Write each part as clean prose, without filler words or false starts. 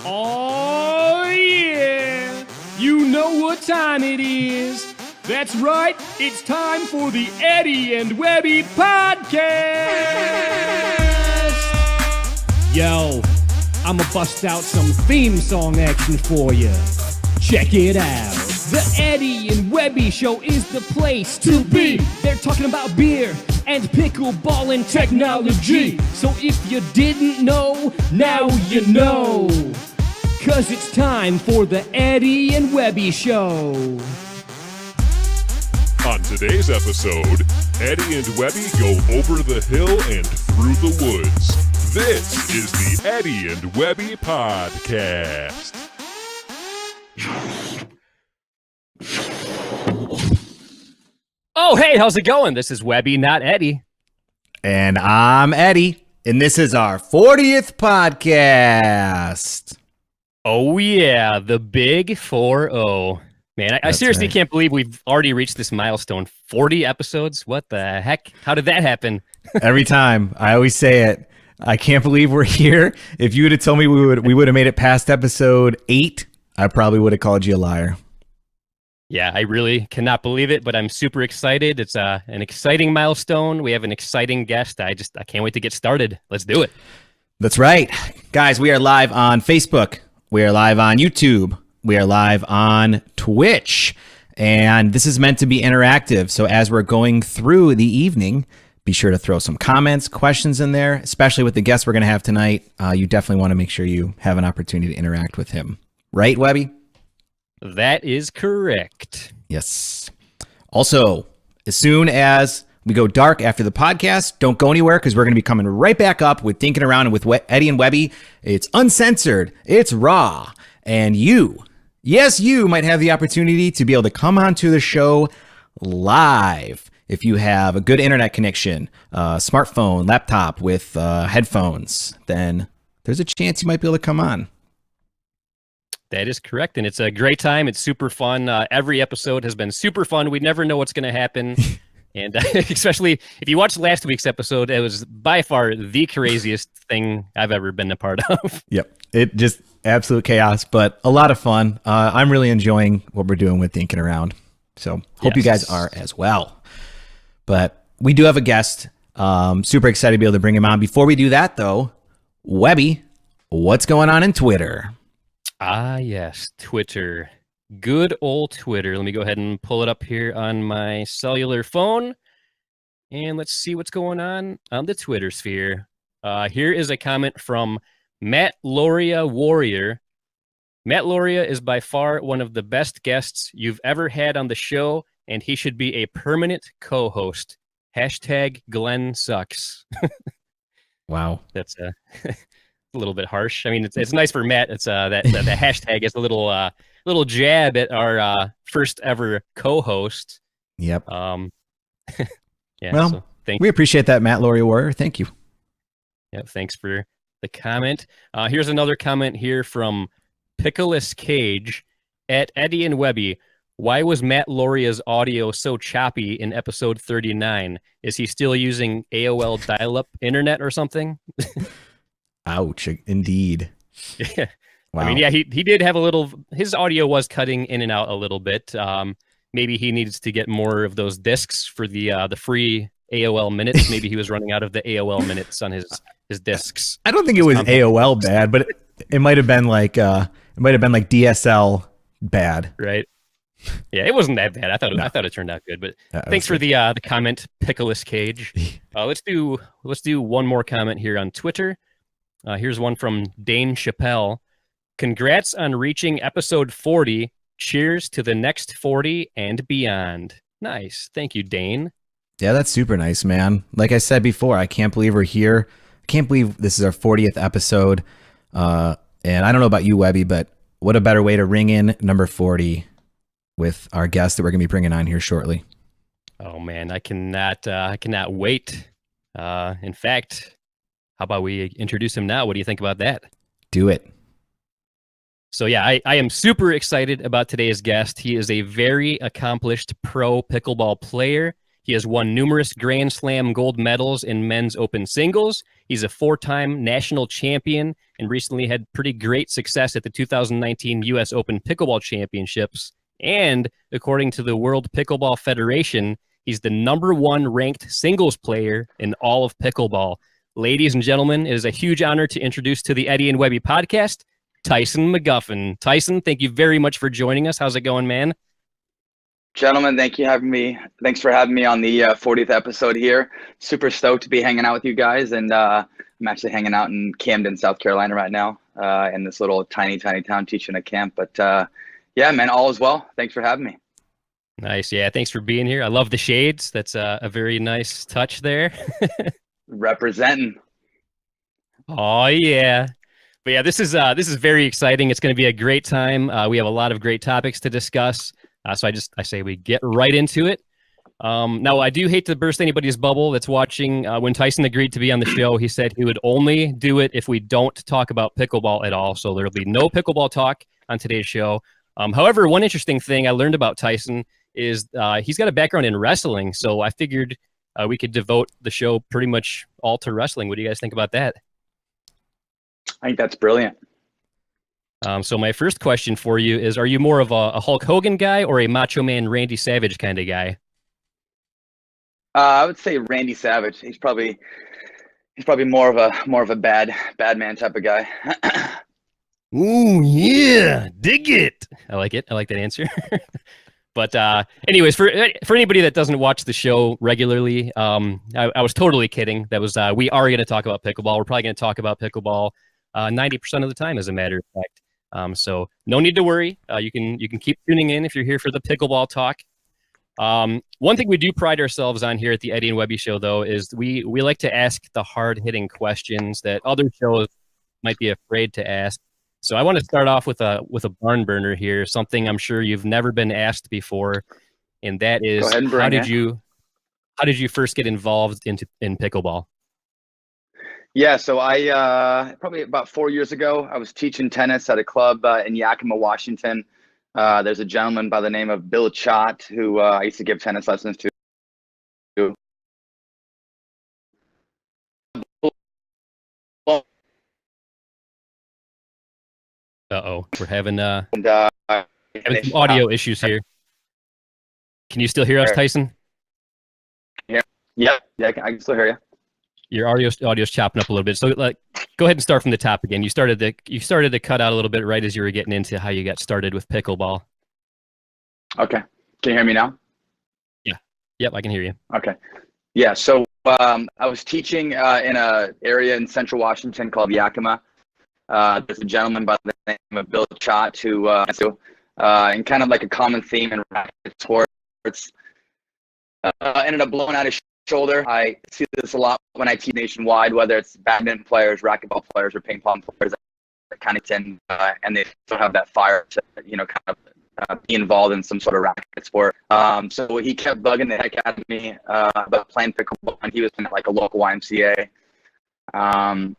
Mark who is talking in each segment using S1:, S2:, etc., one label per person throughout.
S1: Oh, yeah! You know what time it is. That's right, it's time for the Eddie and Webby Podcast! Yo, I'ma bust out some theme song action for you. Check it out. The Eddie and Webby Show is the place to be. They're talking about beer and pickleball and technology. So if you didn't know, now you know. 'Cause it's time for the Eddie and Webby Show.
S2: On today's episode, Eddie and Webby go over the hill and through the woods. This is the Eddie and Webby Podcast.
S1: Oh, hey, how's it going? This is Webby, not Eddie.
S3: And I'm Eddie, and this is our 40th podcast.
S1: Oh, yeah, the big 4-0. Man, I seriously can't believe we've already reached this milestone. 40 episodes? What the heck? How did that happen?
S3: Every time. I always say it. I can't believe we're here. If you would have told me we would have made it past episode 8, I probably would have called you a liar.
S1: Yeah, I really cannot believe it, but I'm super excited. It's an exciting milestone. We have an exciting guest. I can't wait to get started. Let's do it.
S3: That's right. Guys, we are live on Facebook. We are live on YouTube. We are live on Twitch. And this is meant to be interactive. So as we're going through the evening, be sure to throw some comments, questions in there, especially with the guest we're going to have tonight. You definitely want to make sure you have an opportunity to interact with him. Right, Webby?
S1: That is correct.
S3: Yes. Also, as soon as we go dark after the podcast, don't go anywhere because we're going to be coming right back up with Thinking Around and with Eddie and Webby. It's uncensored. It's raw. And you might have the opportunity to be able to come onto the show live. If you have a good internet connection, smartphone, laptop with headphones, then there's a chance you might be able to come on.
S1: That is correct, and it's a great time. It's super fun. Every episode has been super fun. We never know what's going to happen, and especially if you watched last week's episode, it was by far the craziest thing I've ever been a part of.
S3: Yep, it just absolute chaos, but a lot of fun. I'm really enjoying what we're doing with Thinking Around, so hope you guys are as well. But we do have a guest. Super excited to be able to bring him on. Before we do that, though, Webby, what's going on in Twitter?
S1: Ah, yes, Twitter. Good old Twitter. Let me go ahead and pull it up here on my cellular phone. And let's see what's going on the Twitter sphere. Here is a comment from Matt Lauria Warrior. Matt Lauria is by far one of the best guests you've ever had on the show, and he should be a permanent co-host. Hashtag Glenn sucks.
S3: Wow.
S1: That's a little bit harsh. I mean, it's nice for Matt. It's that the hashtag is a little jab at our first ever co-host.
S3: Yep.
S1: Yeah.
S3: Well,
S1: so
S3: we appreciate that, Matt Lauria Warrior. Thank you.
S1: Yeah. Thanks for the comment. Here's another comment here from Pickleless Cage at Eddie and Webby. Why was Matt Lauria's audio so choppy in episode 39? Is he still using AOL dial-up internet or something?
S3: Ouch, indeed.
S1: Yeah. Wow. I mean, yeah, he did have his audio was cutting in and out a little bit. Maybe he needs to get more of those discs for the free AOL minutes. Maybe he was running out of the AOL minutes on his discs.
S3: I don't think it was AOL bad, but it might have been like DSL bad.
S1: Right. Yeah, it wasn't that bad. I thought it turned out good. But thanks for the comment, Pickleless Cage. Let's do one more comment here on Twitter. Here's one from Dane Chappelle. Congrats on reaching episode 40. Cheers to the next 40 and beyond. Nice. Thank you, Dane.
S3: Yeah, that's super nice, man. Like I said before, I can't believe we're here. I can't believe this is our 40th episode. And I don't know about you, Webby, but what a better way to ring in number 40 with our guest that we're going to be bringing on here shortly.
S1: Oh, man, I cannot wait. In fact, how about we introduce him now? What do you think about that?
S3: Do it.
S1: So yeah, I am super excited about today's guest. He is a very accomplished pro pickleball player. He has won numerous Grand Slam gold medals in men's open singles. He's a 4-time national champion and recently had pretty great success at the 2019 U.S. Open Pickleball Championships. And according to the World Pickleball Federation, he's the #1 ranked singles player in all of pickleball. Ladies and gentlemen, it is a huge honor to introduce to the Eddie and Webby podcast, Tyson McGuffin. Tyson, thank you very much for joining us. How's it going, man?
S4: Gentlemen, thanks for having me on the 40th episode here. Super stoked to be hanging out with you guys. And I'm actually hanging out in Camden, South Carolina right now, in this little tiny town teaching a camp. But yeah, man, all is well. Thanks for having me.
S1: Nice. Yeah, thanks for being here. I love the shades. That's a very nice touch there.
S4: Representing.
S1: Oh, yeah. But yeah, this is very exciting. It's going to be a great time. We have a lot of great topics to discuss. So I say we get right into it. Now, I do hate to burst anybody's bubble that's watching. When Tyson agreed to be on the show, he said he would only do it if we don't talk about pickleball at all. So there'll be no pickleball talk on today's show. However, one interesting thing I learned about Tyson is he's got a background in wrestling. So I figured we could devote the show pretty much all to wrestling. What do you guys think about that?
S4: I think that's brilliant.
S1: So my first question for you is, are you more of a Hulk Hogan guy or a Macho Man Randy Savage kind of guy?
S4: I would say Randy Savage. He's probably more of a bad man type of guy.
S1: Ooh, yeah, dig it. I like it. I like that answer. But anyways, for anybody that doesn't watch the show regularly, I was totally kidding. That was we are going to talk about pickleball. We're probably going to talk about pickleball 90% of the time, as a matter of fact. So no need to worry. You can keep tuning in if you're here for the pickleball talk. One thing we do pride ourselves on here at the Eddie and Webby show, though, is we like to ask the hard-hitting questions that other shows might be afraid to ask. So I want to start off with a barn burner here, something I'm sure you've never been asked before, and that is, how did you first get involved in pickleball?
S4: Yeah, so I probably about 4 years ago, I was teaching tennis at a club in Yakima, Washington. There's a gentleman by the name of Bill Chott who I used to give tennis lessons to.
S1: Uh-oh, we're having some audio issues here. Can you still hear us, Tyson?
S4: Yeah, I can still hear you.
S1: Your audio's chopping up a little bit. So go ahead and start from the top again. You started to cut out a little bit right as you were getting into how you got started with pickleball.
S4: Okay. Can you hear me now?
S1: Yeah. Yep, I can hear you.
S4: Okay. Yeah, so I was teaching in an area in central Washington called Yakima. There's a gentleman by the name of Bill Chott who, and kind of like a common theme in racket sports, ended up blowing out his shoulder. I see this a lot when I teach nationwide, whether it's badminton players, racquetball players, or ping pong players that kind of tend, and they still have that fire to, kind of be involved in some sort of racket sport. So he kept bugging the heck out of me about playing pickleball, and he was in like a local YMCA. About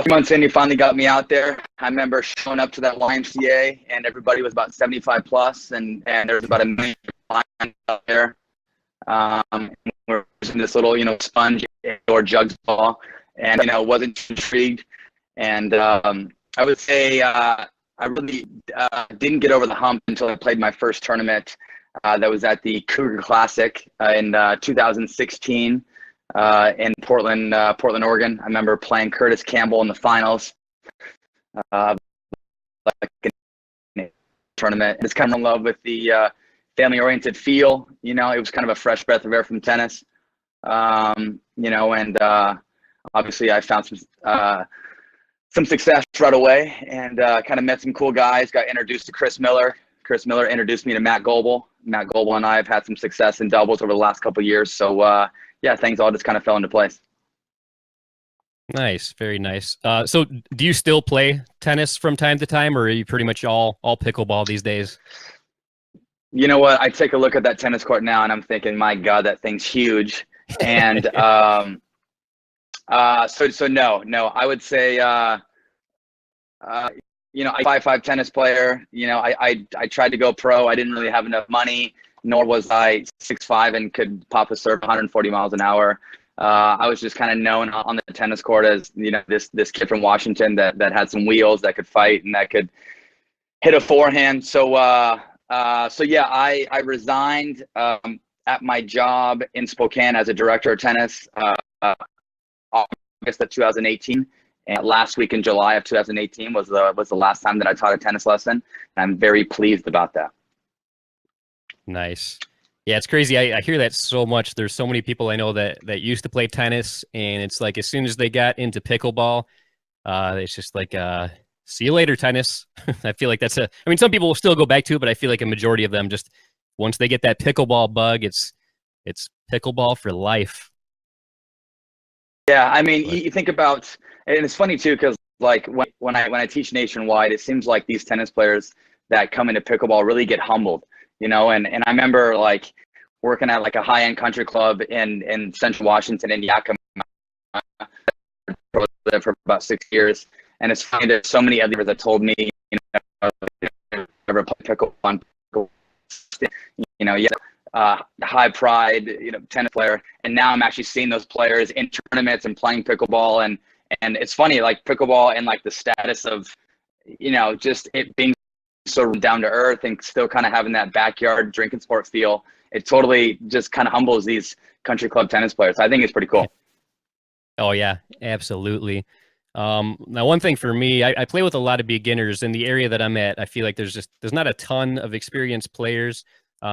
S4: 3 months in, he finally got me out there. I remember showing up to that YMCA, and everybody was about 75 plus, and there was about 1 million lines out there. We're using this little, sponge or jugs ball, and wasn't intrigued. And I would say I really didn't get over the hump until I played my first tournament. That was at the Cougar Classic in 2016 in Portland, Oregon. I remember playing Curtis Campbell in the finals. Tournament. Just kind of in love with the family-oriented feel. It was kind of a fresh breath of air from tennis. And obviously I found some success right away, and kind of met some cool guys. Got introduced to Chris Miller. Chris Miller introduced me to Matt Goebel. Matt Goebel and I have had some success in doubles over the last couple of years. So yeah, things all just kind of fell into place.
S1: Nice, very nice. So do you still play tennis from time to time, or are you pretty much all pickleball these days?
S4: You know what? I take a look at that tennis court now, and I'm thinking, my God, that thing's huge. And so no, I would say, I'm a 5'5" tennis player. I tried to go pro. I didn't really have enough money. nor was I 6'5" and could pop a serve 140 miles an hour. I was just kind of known on the tennis court as, you know, this kid from Washington that had some wheels, that could fight and that could hit a forehand. So yeah, I resigned at my job in Spokane as a director of tennis August of 2018. And last week in July of 2018 was the last time that I taught a tennis lesson. And I'm very pleased about that.
S1: Nice. Yeah, it's crazy. I hear that so much. There's so many people I know that used to play tennis, and it's like as soon as they got into pickleball, it's just like, see you later, tennis. I feel like I mean, some people will still go back to it, but I feel like a majority of them just, once they get that pickleball bug, it's pickleball for life.
S4: Yeah, I mean, you think about, and it's funny too, because like when I teach nationwide, it seems like these tennis players that come into pickleball really get humbled, you know. And I remember like working at like a high-end country club in Central Washington in Yakima for about 6 years, and it's funny, there's so many others that told me, you know, never play pickleball, you know, high pride, you know, tennis player, and now I'm actually seeing those players in tournaments and playing pickleball, and it's funny, like pickleball and like the status of, you know, just it being so down to earth and still kind of having that backyard drinking sport feel. It totally just kind of humbles these country club tennis players. I think it's pretty cool.
S1: Oh yeah, absolutely. Now, one thing for me, I play with a lot of beginners in the area that I'm at. I feel like there's not a ton of experienced players.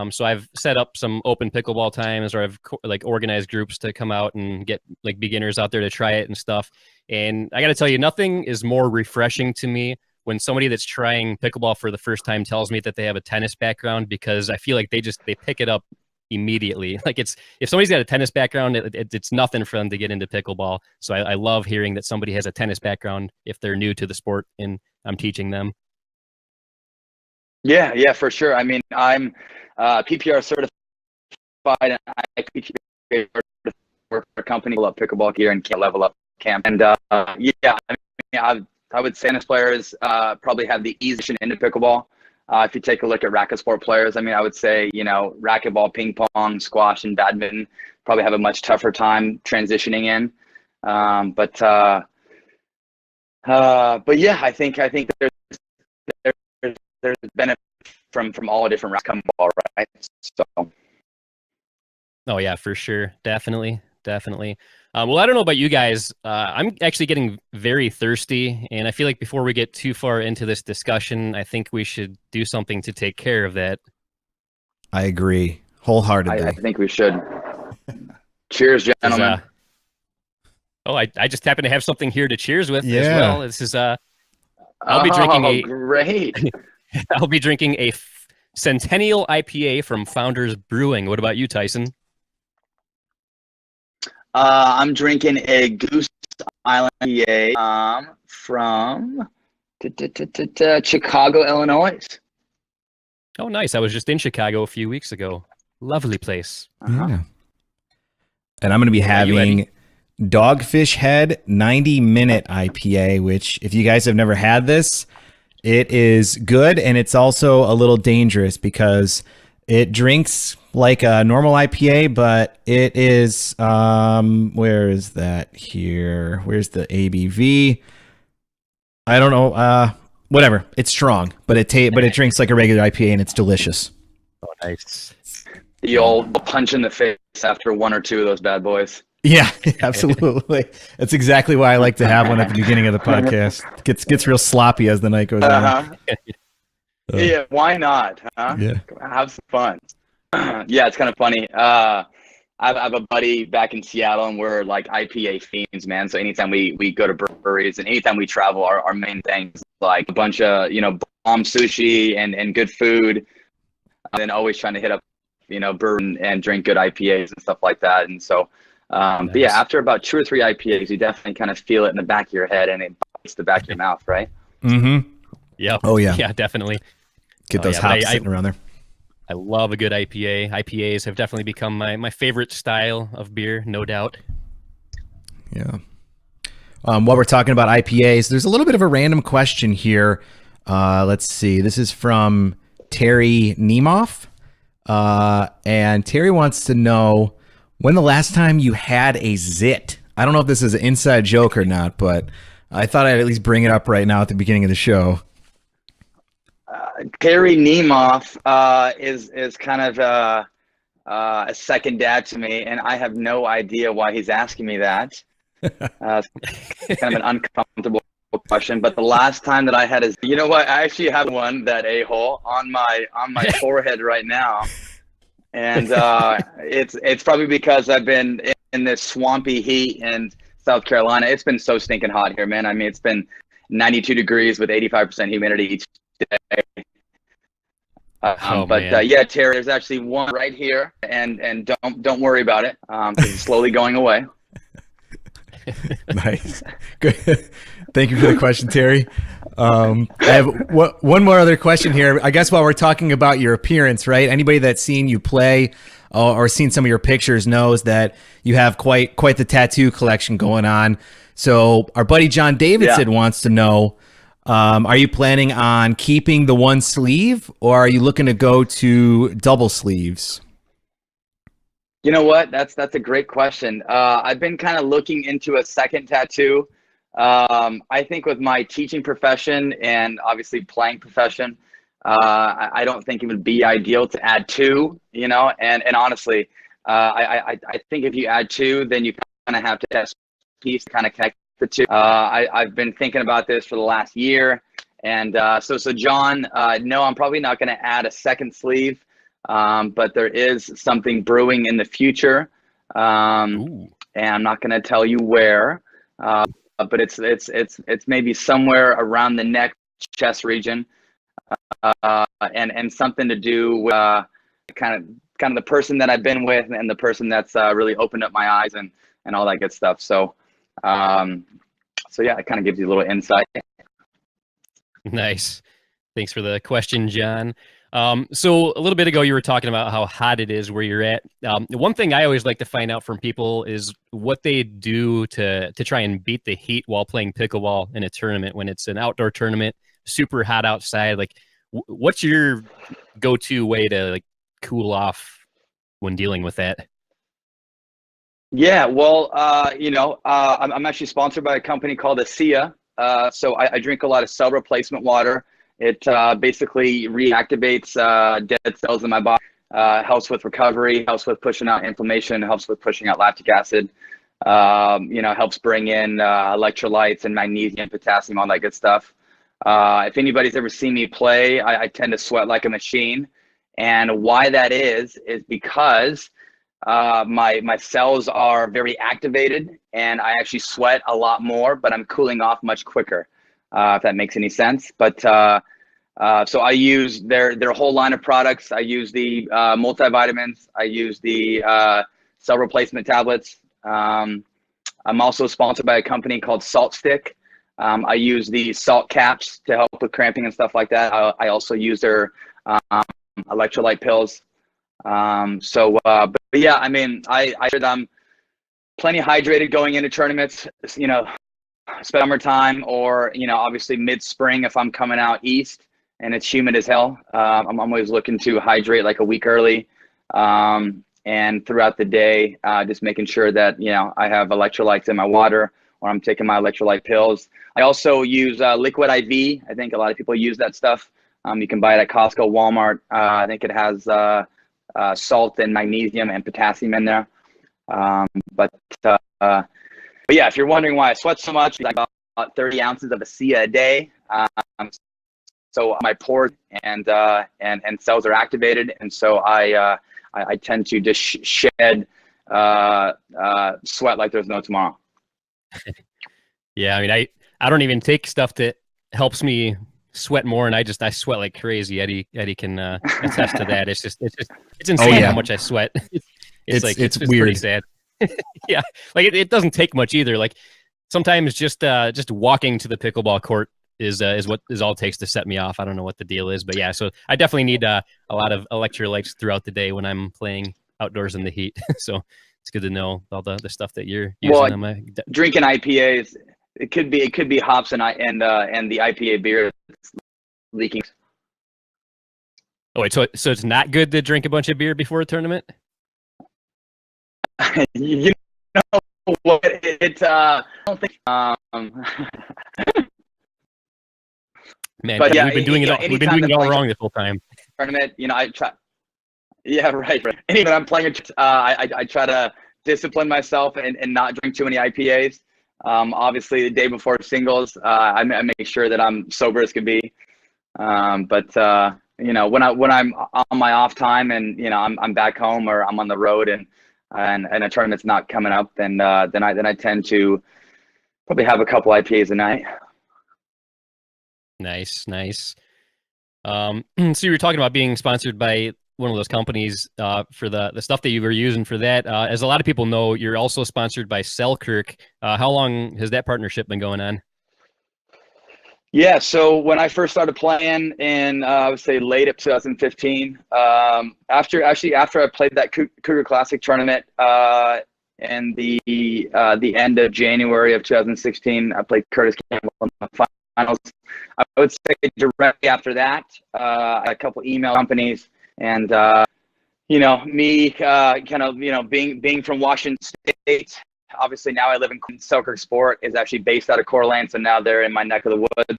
S1: So I've set up some open pickleball times, or I've like organized groups to come out and get like beginners out there to try it and stuff. And I got to tell you, nothing is more refreshing to me when somebody that's trying pickleball for the first time tells me that they have a tennis background, because I feel like they pick it up immediately. Like if somebody's got a tennis background, it's nothing for them to get into pickleball. So I love hearing that somebody has a tennis background if they're new to the sport and I'm teaching them.
S4: Yeah, for sure. I mean, I'm PPR certified, and I PPR work for a company called Pickleball Gear and LevelUp Camp. And yeah, I mean, I would say tennis players probably have the easiest into pickleball. If you take a look at racket sport players, I mean, I would say, you know, racquetball, ping pong, squash, and badminton probably have a much tougher time transitioning in. But yeah, I think there's benefit from all the different rounds come ball, right? So.
S1: Oh yeah, for sure, definitely. Well, I don't know about you guys. I'm actually getting very thirsty, and I feel like before we get too far into this discussion, I think we should do something to take care of that.
S3: I agree wholeheartedly.
S4: I think we should. Cheers, gentlemen.
S1: I just happen to have something here to cheers with as well. This is I'll be drinking
S4: great.
S1: I'll be drinking a Centennial IPA from Founders Brewing. What about you, Tyson?
S4: I'm drinking a Goose Island IPA from Chicago, Illinois.
S1: Oh, nice. I was just in Chicago a few weeks ago. Lovely place.
S3: Yeah. And I'm going to be having Dogfish Head 90-minute IPA, which if you guys have never had this, it is good, and it's also a little dangerous because it drinks like a normal IPA, but it is, where is that here? Where's the ABV? I don't know. Whatever. It's strong, but it drinks like a regular IPA, and it's delicious.
S1: Oh, nice.
S4: The old punch in the face after one or two of those bad boys.
S3: Yeah, absolutely. That's exactly why I like to have one at the beginning of the podcast. Gets real sloppy as the night goes on.
S4: Yeah, why not? Huh?
S3: Yeah.
S4: Have some fun. Yeah, it's kind of funny. I have a buddy back in Seattle, and we're like IPA fiends, man. So anytime we go to breweries and anytime we travel, our main thing is like a bunch of, you know, bomb sushi and good food, and then always trying to hit up, you know, brew and drink good IPAs and stuff like that. And so,
S3: Nice.
S4: But yeah, after about 2 or 3 IPAs, you definitely kind of feel it in the back of your head, and it bites the back of your mouth, right?
S3: Mm-hmm.
S1: Yeah.
S3: Oh, yeah.
S1: Yeah, definitely.
S3: Get those hops sitting around there.
S1: I love a good IPA. IPAs have definitely become my favorite style of beer, no doubt.
S3: Yeah. While we're talking about IPAs, there's a little bit of a random question here. Let's see. This is from Terry Niemoff. And Terry wants to know when the last time you had a zit. I don't know if this is an inside joke or not, but I thought I'd at least bring it up right now at the beginning of the show.
S4: Terry Nemeth is kind of a second dad to me, and I have no idea why he's asking me that. It's kind of an uncomfortable question, but the last time that I had a, you know what? I actually have one, that a-hole on my forehead right now, and it's probably because I've been in this swampy heat in South Carolina. It's been so stinking hot here, man. I mean, it's been 92 degrees with 85% humidity each day. Yeah, Terry, there's actually one right here, and don't worry about it. 'Cause it's slowly going away.
S3: Nice. Good. Thank you for the question, Terry. I have one more other question here. I guess while we're talking about your appearance, right? Anybody that's seen you play or seen some of your pictures knows that you have quite the tattoo collection going on. So our buddy John Davison wants to know, are you planning on keeping the one sleeve, or are you looking to go to double sleeves?
S4: You know what? That's a great question. I've been kind of looking into a second tattoo. I think with my teaching profession and obviously playing profession, I don't think it would be ideal to add two, you know, and honestly, I think if you add two, then you kind of have to have a piece to kind of connect the two. I've been thinking about this for the last year. And so John, no, I'm probably not going to add a second sleeve. But there is something brewing in the future, and I'm not going to tell you where, but it's maybe somewhere around the neck, chest region, and something to do with kind of the person that I've been with and the person that's really opened up my eyes and all that good stuff. So yeah, it kind of gives you a little insight.
S1: Nice. Thanks for the question, John. So a little bit ago, you were talking about how hot it is where you're at. One thing I always like to find out from people is what they do to try and beat the heat while playing pickleball in a tournament. When it's an outdoor tournament, super hot outside, like what's your go-to way to like cool off when dealing with that?
S4: Yeah, well, I'm actually sponsored by a company called ASEA. So I drink a lot of cell replacement water. It basically reactivates dead cells in my body, helps with recovery, helps with pushing out inflammation, helps with pushing out lactic acid, helps bring in electrolytes and magnesium, potassium, all that good stuff. If anybody's ever seen me play, I tend to sweat like a machine. And why that is because my cells are very activated and I actually sweat a lot more, but I'm cooling off much quicker. If that makes any sense. But so I use their whole line of products. I use the multivitamins. I use the cell replacement tablets. I'm also sponsored by a company called Salt Stick. I use the salt caps to help with cramping and stuff like that. I also use their electrolyte pills. But yeah, I mean, I'm plenty hydrated going into tournaments, you know, summertime or, you know, obviously mid-spring if I'm coming out east and it's humid as hell. I'm always looking to hydrate like a week early, and throughout the day, just making sure that, you know, I have electrolytes in my water or I'm taking my electrolyte pills. I also use Liquid IV. I think a lot of people use that stuff. You can buy it at Costco, Walmart. I think it has salt and magnesium and potassium in there. But yeah, if you're wondering why I sweat so much, I got about 30 ounces of ASEA a day. So my pores and cells are activated, and so I tend to just shed sweat like there's no tomorrow.
S1: Yeah, I mean, I don't even take stuff that helps me sweat more, and I sweat like crazy. Eddie can attest to that. It's insane how much I sweat. It's weird. Pretty sad. Yeah, like it doesn't take much either. Like sometimes just walking to the pickleball court is what all it takes to set me off. I don't know what the deal is, but yeah. So I definitely need a lot of electrolytes throughout the day when I'm playing outdoors in the heat. So it's good to know all the stuff that you're using.
S4: Well, drinking IPAs, it could be hops and the IPA beer leaking.
S1: Oh, wait, so it's not good to drink a bunch of beer before a tournament?
S4: You know what? I don't think.
S1: Man,
S4: But yeah,
S1: we've been doing it all. We've been
S4: anytime
S1: doing it
S4: I'm
S1: all
S4: playing
S1: wrong this whole time.
S4: tournament, I try. Yeah, right. Anytime I'm playing, I try to discipline myself and not drink too many IPAs. Obviously, the day before singles, I make sure that I'm sober as can be. But when I'm on my off time and I'm back home or I'm on the road and a tournament's not coming up, then I tend to probably have a couple IPAs a night.
S1: Nice. So you were talking about being sponsored by one of those companies for the stuff that you were using for that. As a lot of people know, you're also sponsored by Selkirk. How long has that partnership been going on?
S4: Yeah, so when I first started playing in, I would say late of 2015, after I played that Cougar Classic tournament in the end of January of 2016, I played Curtis Campbell in the finals. I would say directly after that, a couple email companies and, me being from Washington State. Obviously, now I live in Selkirk. Sport is actually based out of Coeur d'Alene, so now they're in my neck of the woods.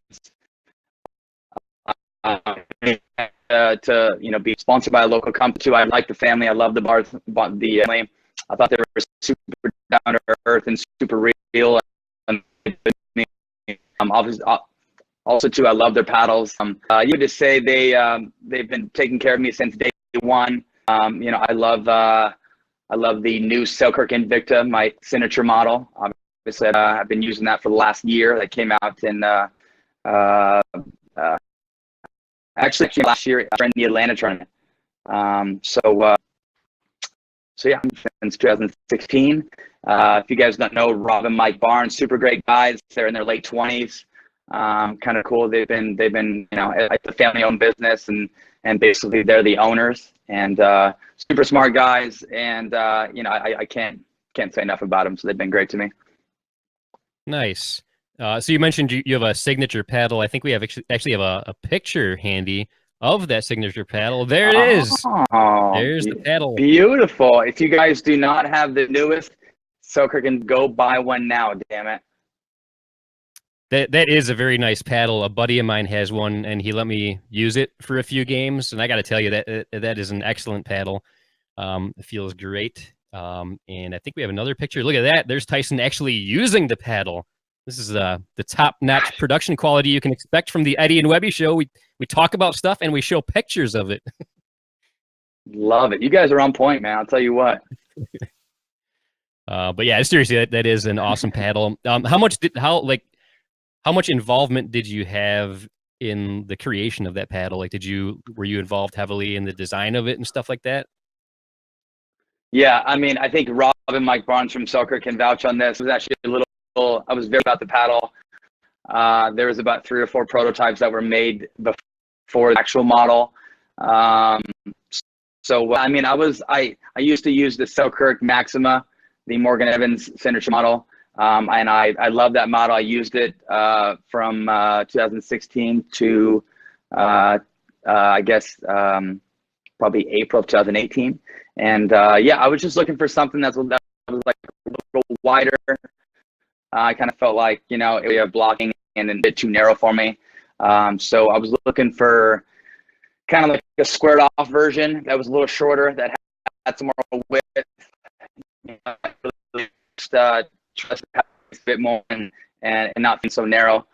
S4: To be sponsored by a local company too. I like the family. I love the bars. I thought they were super down to earth and super real. Obviously, also too, I love their paddles. You would just say they've been taking care of me since day one. I love the new Selkirk Invicta, my signature model. Obviously, I've been using that for the last year. That came out in actually last year during the Atlanta tournament. So yeah, since 2016. If you guys don't know, Rob and Mike Barnes, super great guys. They're in their late 20s. Kind of cool. They've been it's a family-owned business, and basically they're the owners, and super smart guys, and I can't say enough about them. So they've been great to me.
S1: Nice. So you mentioned you have a signature paddle. I think we actually have a picture handy of that signature paddle. There it is.
S4: Oh,
S1: there's the paddle.
S4: Beautiful. If you guys do not have the newest, Selkirk, can go buy one now. Damn it.
S1: That is a very nice paddle. A buddy of mine has one, and he let me use it for a few games. And I got to tell you that is an excellent paddle. It feels great. And I think we have another picture. Look at that. There's Tyson actually using the paddle. This is the top-notch production quality you can expect from the Eddie and Webby show. We talk about stuff and we show pictures of it.
S4: Love it. You guys are on point, man. I'll tell you what.
S1: But yeah, seriously, that is an awesome paddle. How much involvement did you have in the creation of that paddle? Like, were you involved heavily in the design of it and stuff like that?
S4: Yeah, I mean, I think Rob and Mike Barnes from Selkirk can vouch on this. It was actually I was very about the paddle. There was about 3 or 4 prototypes that were made before the actual model. So I mean, I used to use the Selkirk Maxima, the Morgan Evans signature model. And I love that model. I used it from 2016 to I guess probably April of 2018. And yeah, I was just looking for something that was like a little wider. I kind of felt like it was blocking and a bit too narrow for me. So I was looking for kind of like a squared off version that was a little shorter, that had some more width. Trust a bit more and not being so narrow.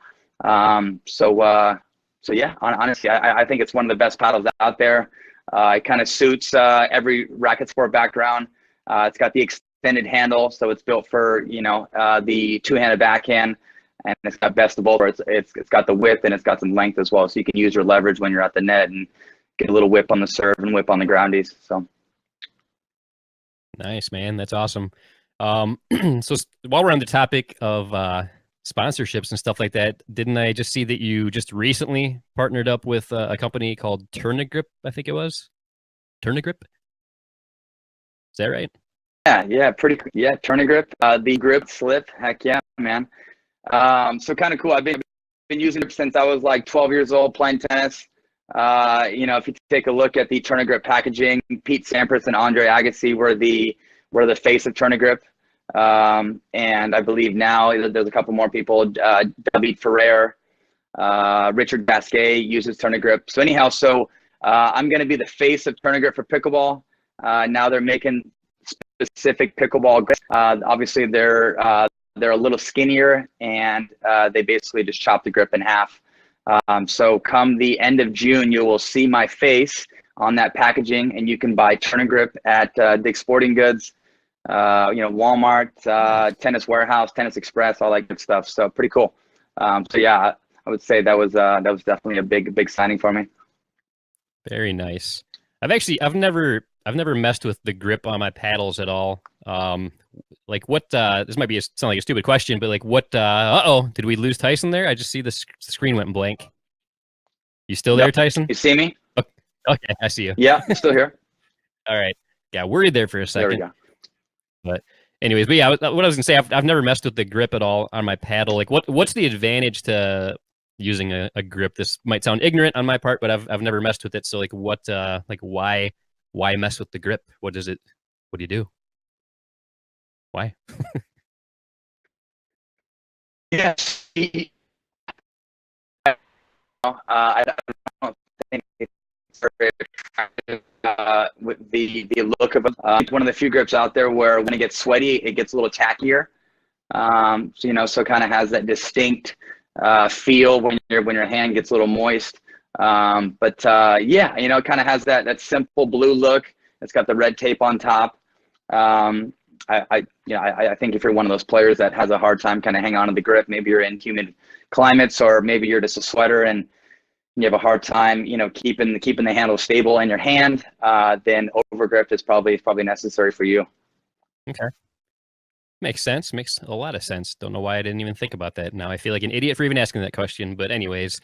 S4: So yeah, honestly, I think it's one of the best paddles out there. It kind of suits every racket sport background. It's got the extended handle, so it's built for the two-handed backhand, and it's got best of both. It's got the width and it's got some length as well, so you can use your leverage when you're at the net and get a little whip on the serve and whip on the groundies. So
S1: nice, man. That's awesome. So while we're on the topic of sponsorships and stuff like that, didn't I just see that you just recently partnered up with a company called Tourna Grip? I think it was Tourna Grip. Is that right?
S4: Yeah, Tourna Grip, the grip slip. Heck yeah, man. So kind of cool. I've been using it since I was like 12 years old, playing tennis. If you take a look at the Tourna Grip packaging, Pete Sampras and Andre Agassi were the face of Tourna Grip. And I believe now there's a couple more people, David Ferrer, Richard Gasquet uses Tourna Grip. So anyhow, I'm going to be the face of Tourna Grip for pickleball. Now they're making specific pickleball grips. Obviously they're a little skinnier, and they basically just chop the grip in half. So come the end of June, you will see my face on that packaging, and you can buy Tourna Grip at Dick's Sporting Goods, Walmart, Tennis Warehouse, Tennis Express, all that good stuff. So pretty cool. I would say that was definitely a big signing for me.
S1: Very nice. I've never messed with the grip on my paddles at all. This might sound like a stupid question, but did we lose Tyson there? I just see the screen went blank. You still there, Tyson?
S4: You see me?
S1: Okay, I see you.
S4: Yeah, I'm still here.
S1: All right. Yeah, worried there for a second.
S4: There we go.
S1: But anyways, what I was gonna say, I've never messed with the grip at all on my paddle. Like, what's the advantage to using a grip? This might sound ignorant on my part, but I've never messed with it. So why mess with the grip? What do you do? Why?
S4: Yes. I don't think it's very attractive with the look of it. It's one of the few grips out there where when it gets sweaty, it gets a little tackier. So kind of has that distinct feel when your hand gets a little moist. It kind of has that simple blue look. It's got the red tape on top. I think if you're one of those players that has a hard time kind of hanging on to the grip, maybe you're in humid climates, or maybe you're just a sweater and you have a hard time, keeping the handle stable in your hand, then overgrip is probably necessary for you.
S1: Okay. Makes sense. Makes a lot of sense. Don't know why I didn't even think about that. Now I feel like an idiot for even asking that question. But anyways,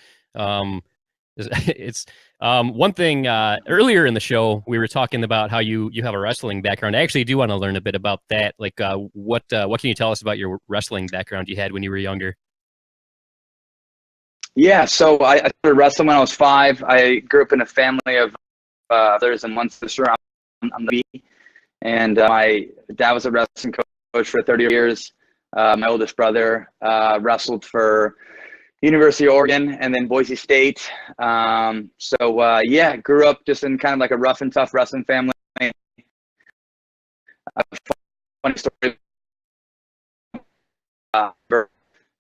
S1: it's one thing earlier in the show, we were talking about how you have a wrestling background. I actually do want to learn a bit about that. Like, what can you tell us about your wrestling background you had when you were younger?
S4: Yeah, so I started wrestling when I was 5. I grew up in a family of brothers and one sister. I'm the B, and my dad was a wrestling coach for 30 years. My oldest brother wrestled for University of Oregon and then Boise State. Grew up just in kind of like a rough and tough wrestling family. Funny story.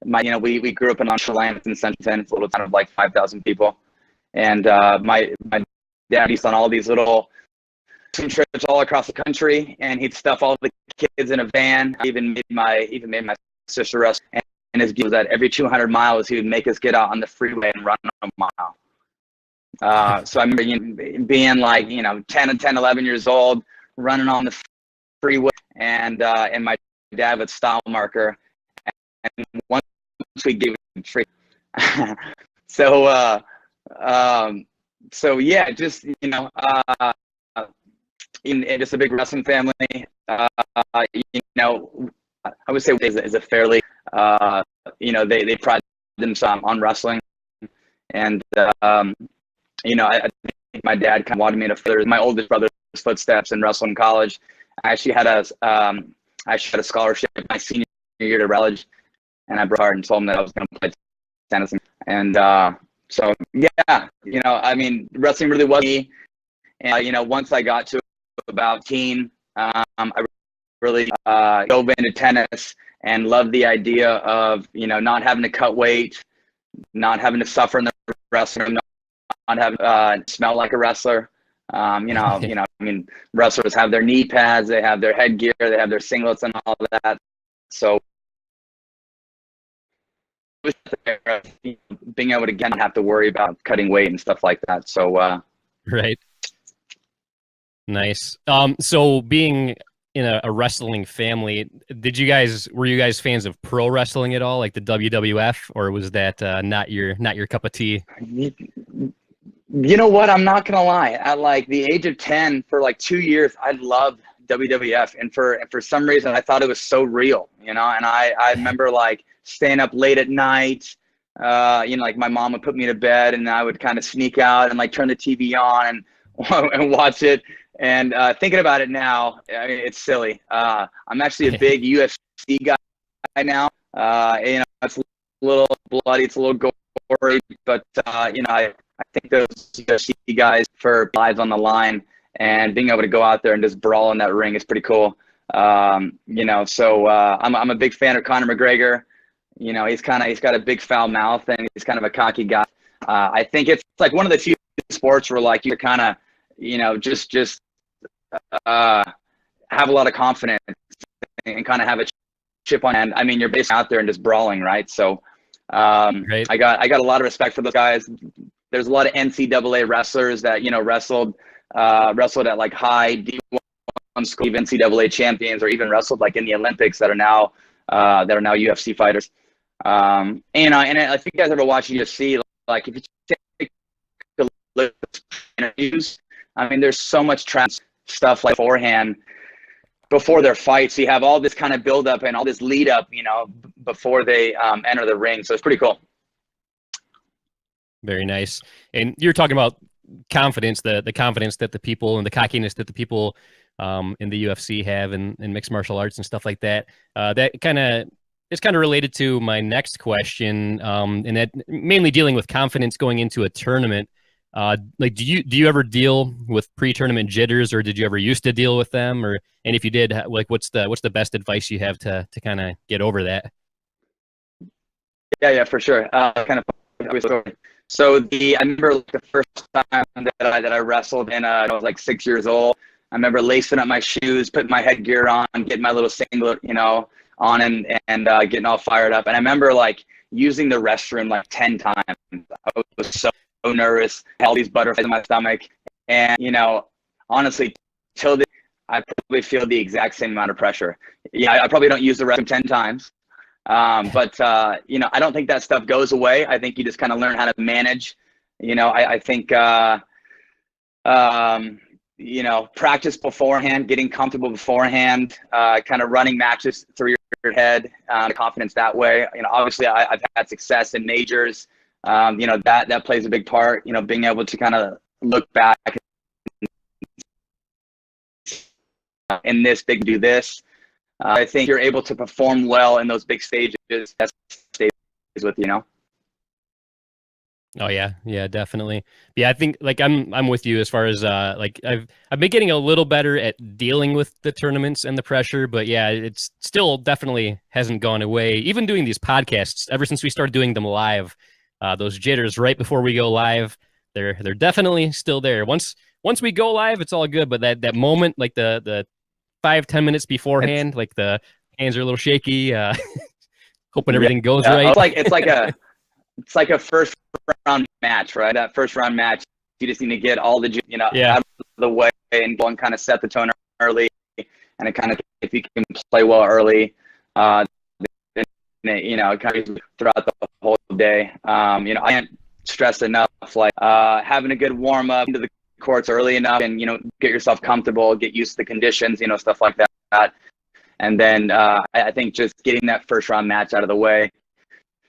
S4: We grew up in Onshore in Central. It's a little town of like 5,000 people, and my dad used on all these little trips all across the country, and he'd stuff all the kids in a van. I even made my sister wrestle. And his deal was that every 200 miles, he would make us get out on the freeway and run a mile. So I remember being like, 10, 11 years old, running on the freeway, and my dad would style marker. And once we gave it free. In just a big wrestling family. I would say is a fairly, they pride themselves on wrestling. And, I think my dad kind of wanted me to follow my oldest brother's footsteps in wrestling in college. I actually had a scholarship my senior year to college, and I brought and told him that I was going to play tennis. And wrestling really was me. And, once I got to about teen, I really dove into tennis and loved the idea of, not having to cut weight, not having to suffer in the wrestling, not having to smell like a wrestler. Wrestlers have their knee pads, they have their headgear, they have their singlets and all that. So being able to again have to worry about cutting weight and stuff like that. So
S1: right. Nice. So being in a wrestling family, were you guys fans of pro wrestling at all, like the WWF, or was that not your cup of tea?
S4: You know what? I'm not gonna lie. At like the age of 10, for like 2 years, I loved WWF, and for some reason, I thought it was so real, And I remember like staying up late at night, like my mom would put me to bed and I would kind of sneak out and like turn the TV on and watch it. And thinking about it now, I mean, it's silly. I'm actually a big UFC guy now. It's a little bloody, it's a little gory, but I think those UFC guys for lives on the line and being able to go out there and just brawl in that ring is pretty cool. So I'm a big fan of Conor McGregor. He's got a big foul mouth and he's kind of a cocky guy. I think it's like one of the few sports where like you're kind of, just have a lot of confidence and kind of have a chip on. And I mean, you're basically out there and just brawling, right? So
S1: Right.
S4: I got a lot of respect for those guys. There's a lot of NCAA wrestlers that wrestled at like high D1 school, NCAA champions, or even wrestled like in the Olympics that are now UFC fighters. And I think you guys ever watch UFC, like if you take a look at interviews, I mean, there's so much stuff like beforehand, before their fights. So you have all this kind of build up and all this lead up, before they enter the ring. So it's pretty cool.
S1: Very nice. And you're talking about confidence, the confidence that the people and the cockiness that the people in the UFC have in mixed martial arts and stuff like that. It's kind of related to my next question, and that mainly dealing with confidence going into a tournament. Like, do you ever deal with pre-tournament jitters, or did you ever used to deal with them? And if you did, like, what's the best advice you have to kind of get over that?
S4: Yeah, for sure. So I remember like the first time that I wrestled in, I was like 6 years old. I remember lacing up my shoes, putting my headgear on, getting my little singlet, on and getting all fired up. And I remember like using the restroom like 10 times. I was so nervous, had all these butterflies in my stomach. And, honestly, I probably feel the exact same amount of pressure. Yeah, I probably don't use the restroom 10 times. But I don't think that stuff goes away. I think you just kind of learn how to manage. I think, practice beforehand, getting comfortable beforehand, kind of running matches through your head, confidence that way. Obviously I've had success in majors. That plays a big part, being able to kind of look back in this big, do this. I think you're able to perform well in those big stages. That stays with
S1: Oh yeah, definitely. Yeah, I think like I'm with you as far as like I've been getting a little better at dealing with the tournaments and the pressure, but yeah, it's still definitely hasn't gone away. Even doing these podcasts, ever since we started doing them live, those jitters right before we go live, they're definitely still there. Once we go live, it's all good, but that moment, like the 5-10 minutes beforehand, like the hands are a little shaky, hoping everything goes right.
S4: It's like a first round match, right? That first round match, you just need to get all the out of the way and go and kind of set the tone early, and it kind of, if you can play well early, then, kind of throughout the whole day. I can't stress enough, like having a good warm up into the courts early enough, and get yourself comfortable, get used to the conditions, stuff like that. And then I think just getting that first round match out of the way.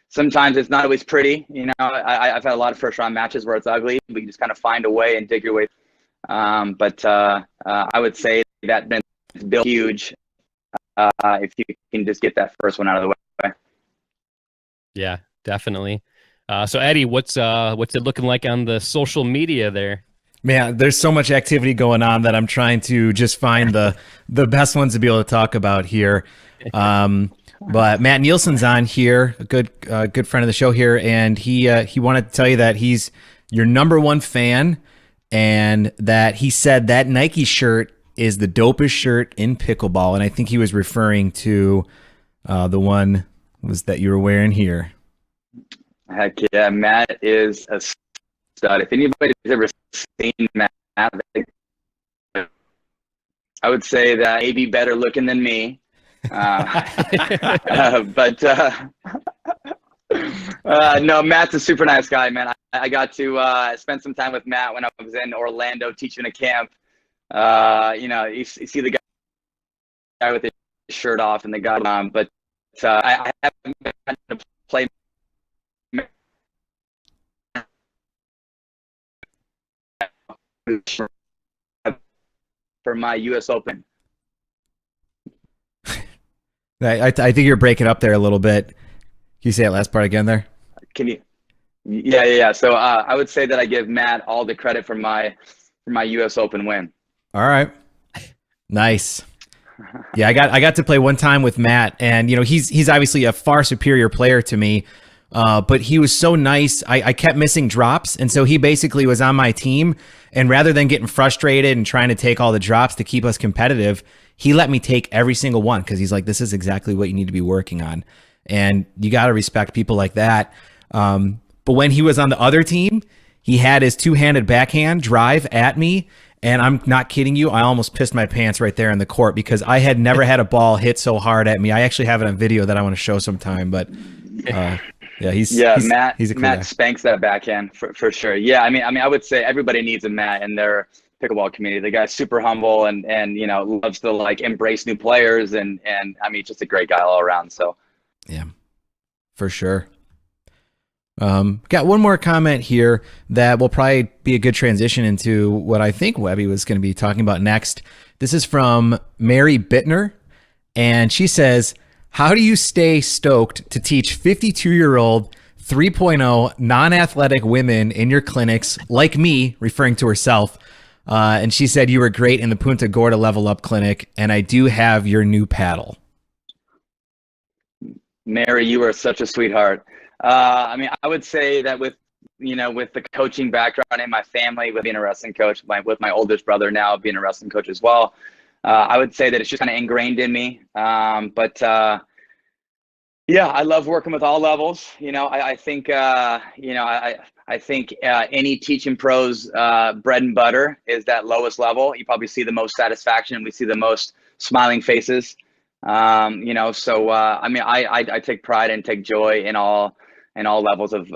S4: Sometimes it's not always pretty, I've had a lot of first round matches where it's ugly, but you just kind of find a way and dig your way. But I would say that it's built huge if you can just get that first one out of the way.
S1: Yeah, definitely. So Eddie, what's it looking like on the social media there?
S3: Man, there's so much activity going on that I'm trying to just find the best ones to be able to talk about here. But Matt Nielsen's on here, a good friend of the show here, and he wanted to tell you that he's your number one fan, and that he said that Nike shirt is the dopest shirt in pickleball, and I think he was referring to the one was that you were wearing here.
S4: Heck yeah, Matt is a stud. If anybody's ever seen Matt, I would say that maybe better looking than me. But no, Matt's a super nice guy, man. I got to spend some time with Matt when I was in Orlando teaching a camp. You see the guy with his shirt off and the guy, but I haven't gotten to play for my U.S. Open.
S3: I think you're breaking up there a little bit. Can you say that last part again there?
S4: Can you? Yeah. So I would say that I give Matt all the credit for my U.S. Open win.
S3: All right. Nice. Yeah, I got to play one time with Matt, and he's obviously a far superior player to me, but he was so nice. I kept missing drops, and so he basically was on my team, and rather than getting frustrated and trying to take all the drops to keep us competitive, he let me take every single one because he's like, this is exactly what you need to be working on, and you got to respect people like that. But when he was on the other team, he had his two-handed backhand drive at me. And I'm not kidding you, I almost pissed my pants right there in the court because I had never had a ball hit so hard at me. I actually have it on video that I want to show sometime, but
S4: Matt
S3: cool guy.
S4: spanks that backhand for sure. Yeah, I mean, I would say everybody needs a Matt in their pickleball community. The guy's super humble and loves to like embrace new players and I mean, just a great guy all around. So
S3: yeah, for sure. Got one more comment here that will probably be a good transition into what I think Webby was going to be talking about next. This is from Mary Bittner, and she says, how do you stay stoked to teach 52-year-old 3.0 non-athletic women in your clinics like me, referring to herself? And she said, you were great in the Punta Gorda Level Up clinic, and I do have your new paddle.
S4: Mary, you are such a sweetheart. I mean, I would say that with the coaching background in my family, with being a wrestling coach, with my oldest brother now being a wrestling coach as well, I would say that it's just kind of ingrained in me. Yeah, I love working with all levels. I think any teaching pros bread and butter is that lowest level. You probably see the most satisfaction. We see the most smiling faces. So I mean, I take pride and take joy in all levels of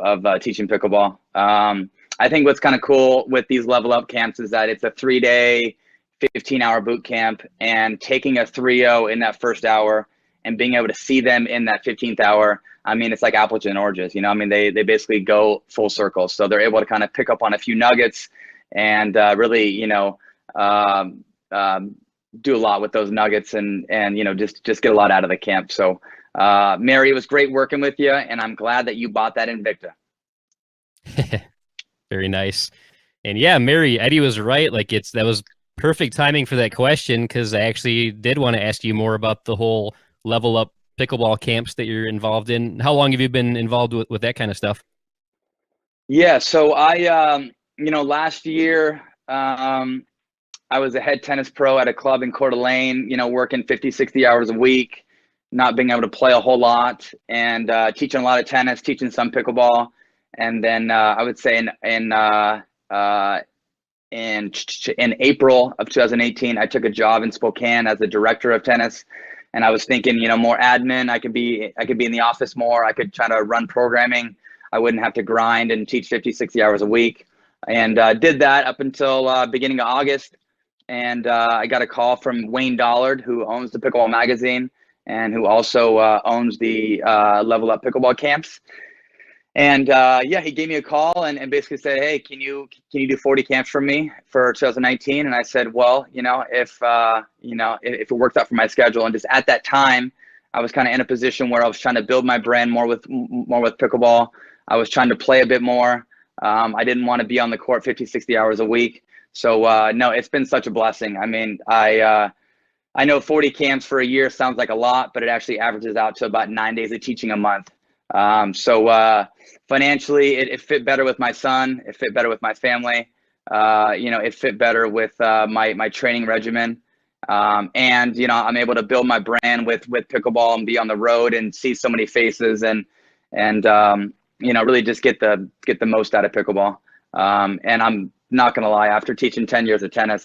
S4: teaching pickleball. I think what's kind of cool with these Level Up camps is that it's a 3-day, 15-hour boot camp, and taking a 3-0 in that first hour and being able to see them in that 15th hour. I mean, it's like apples and oranges, I mean, they basically go full circle. So they're able to kind of pick up on a few nuggets and really, do a lot with those nuggets and just get a lot out of the camp. So Mary, it was great working with you, and I'm glad that you bought that Invicta.
S1: Very nice. And yeah, Mary, Eddie was right. Like that was perfect timing for that question, because I actually did want to ask you more about the whole Level Up Pickleball camps that you're involved in. How long have you been involved with that kind of stuff?
S4: Yeah, so I last year I was a head tennis pro at a club in Coeur d'Alene, working 50, 60 hours a week, not being able to play a whole lot, and teaching a lot of tennis, teaching some pickleball. And then I would say in April of 2018, I took a job in Spokane as the director of tennis. And I was thinking, more admin. I could be in the office more. I could try to run programming. I wouldn't have to grind and teach 50, 60 hours a week. And did that up until beginning of August. And I got a call from Wayne Dollard, who owns the Pickleball Magazine and who also owns the Level Up Pickleball Camps. And he gave me a call and basically said, hey, can you do 40 camps for me for 2019? And I said, well, if it worked out for my schedule. And just at that time, I was kind of in a position where I was trying to build my brand more with pickleball. I was trying to play a bit more. I didn't want to be on the court 50, 60 hours a week. So no, it's been such a blessing. I mean, I know 40 camps for a year sounds like a lot, but it actually averages out to about 9 days of teaching a month. So financially, it fit better with my son. It fit better with my family. It fit better with my training regimen. And I'm able to build my brand with pickleball and be on the road and see so many faces and really just get the most out of pickleball. And I'm not gonna lie, after teaching 10 years of tennis,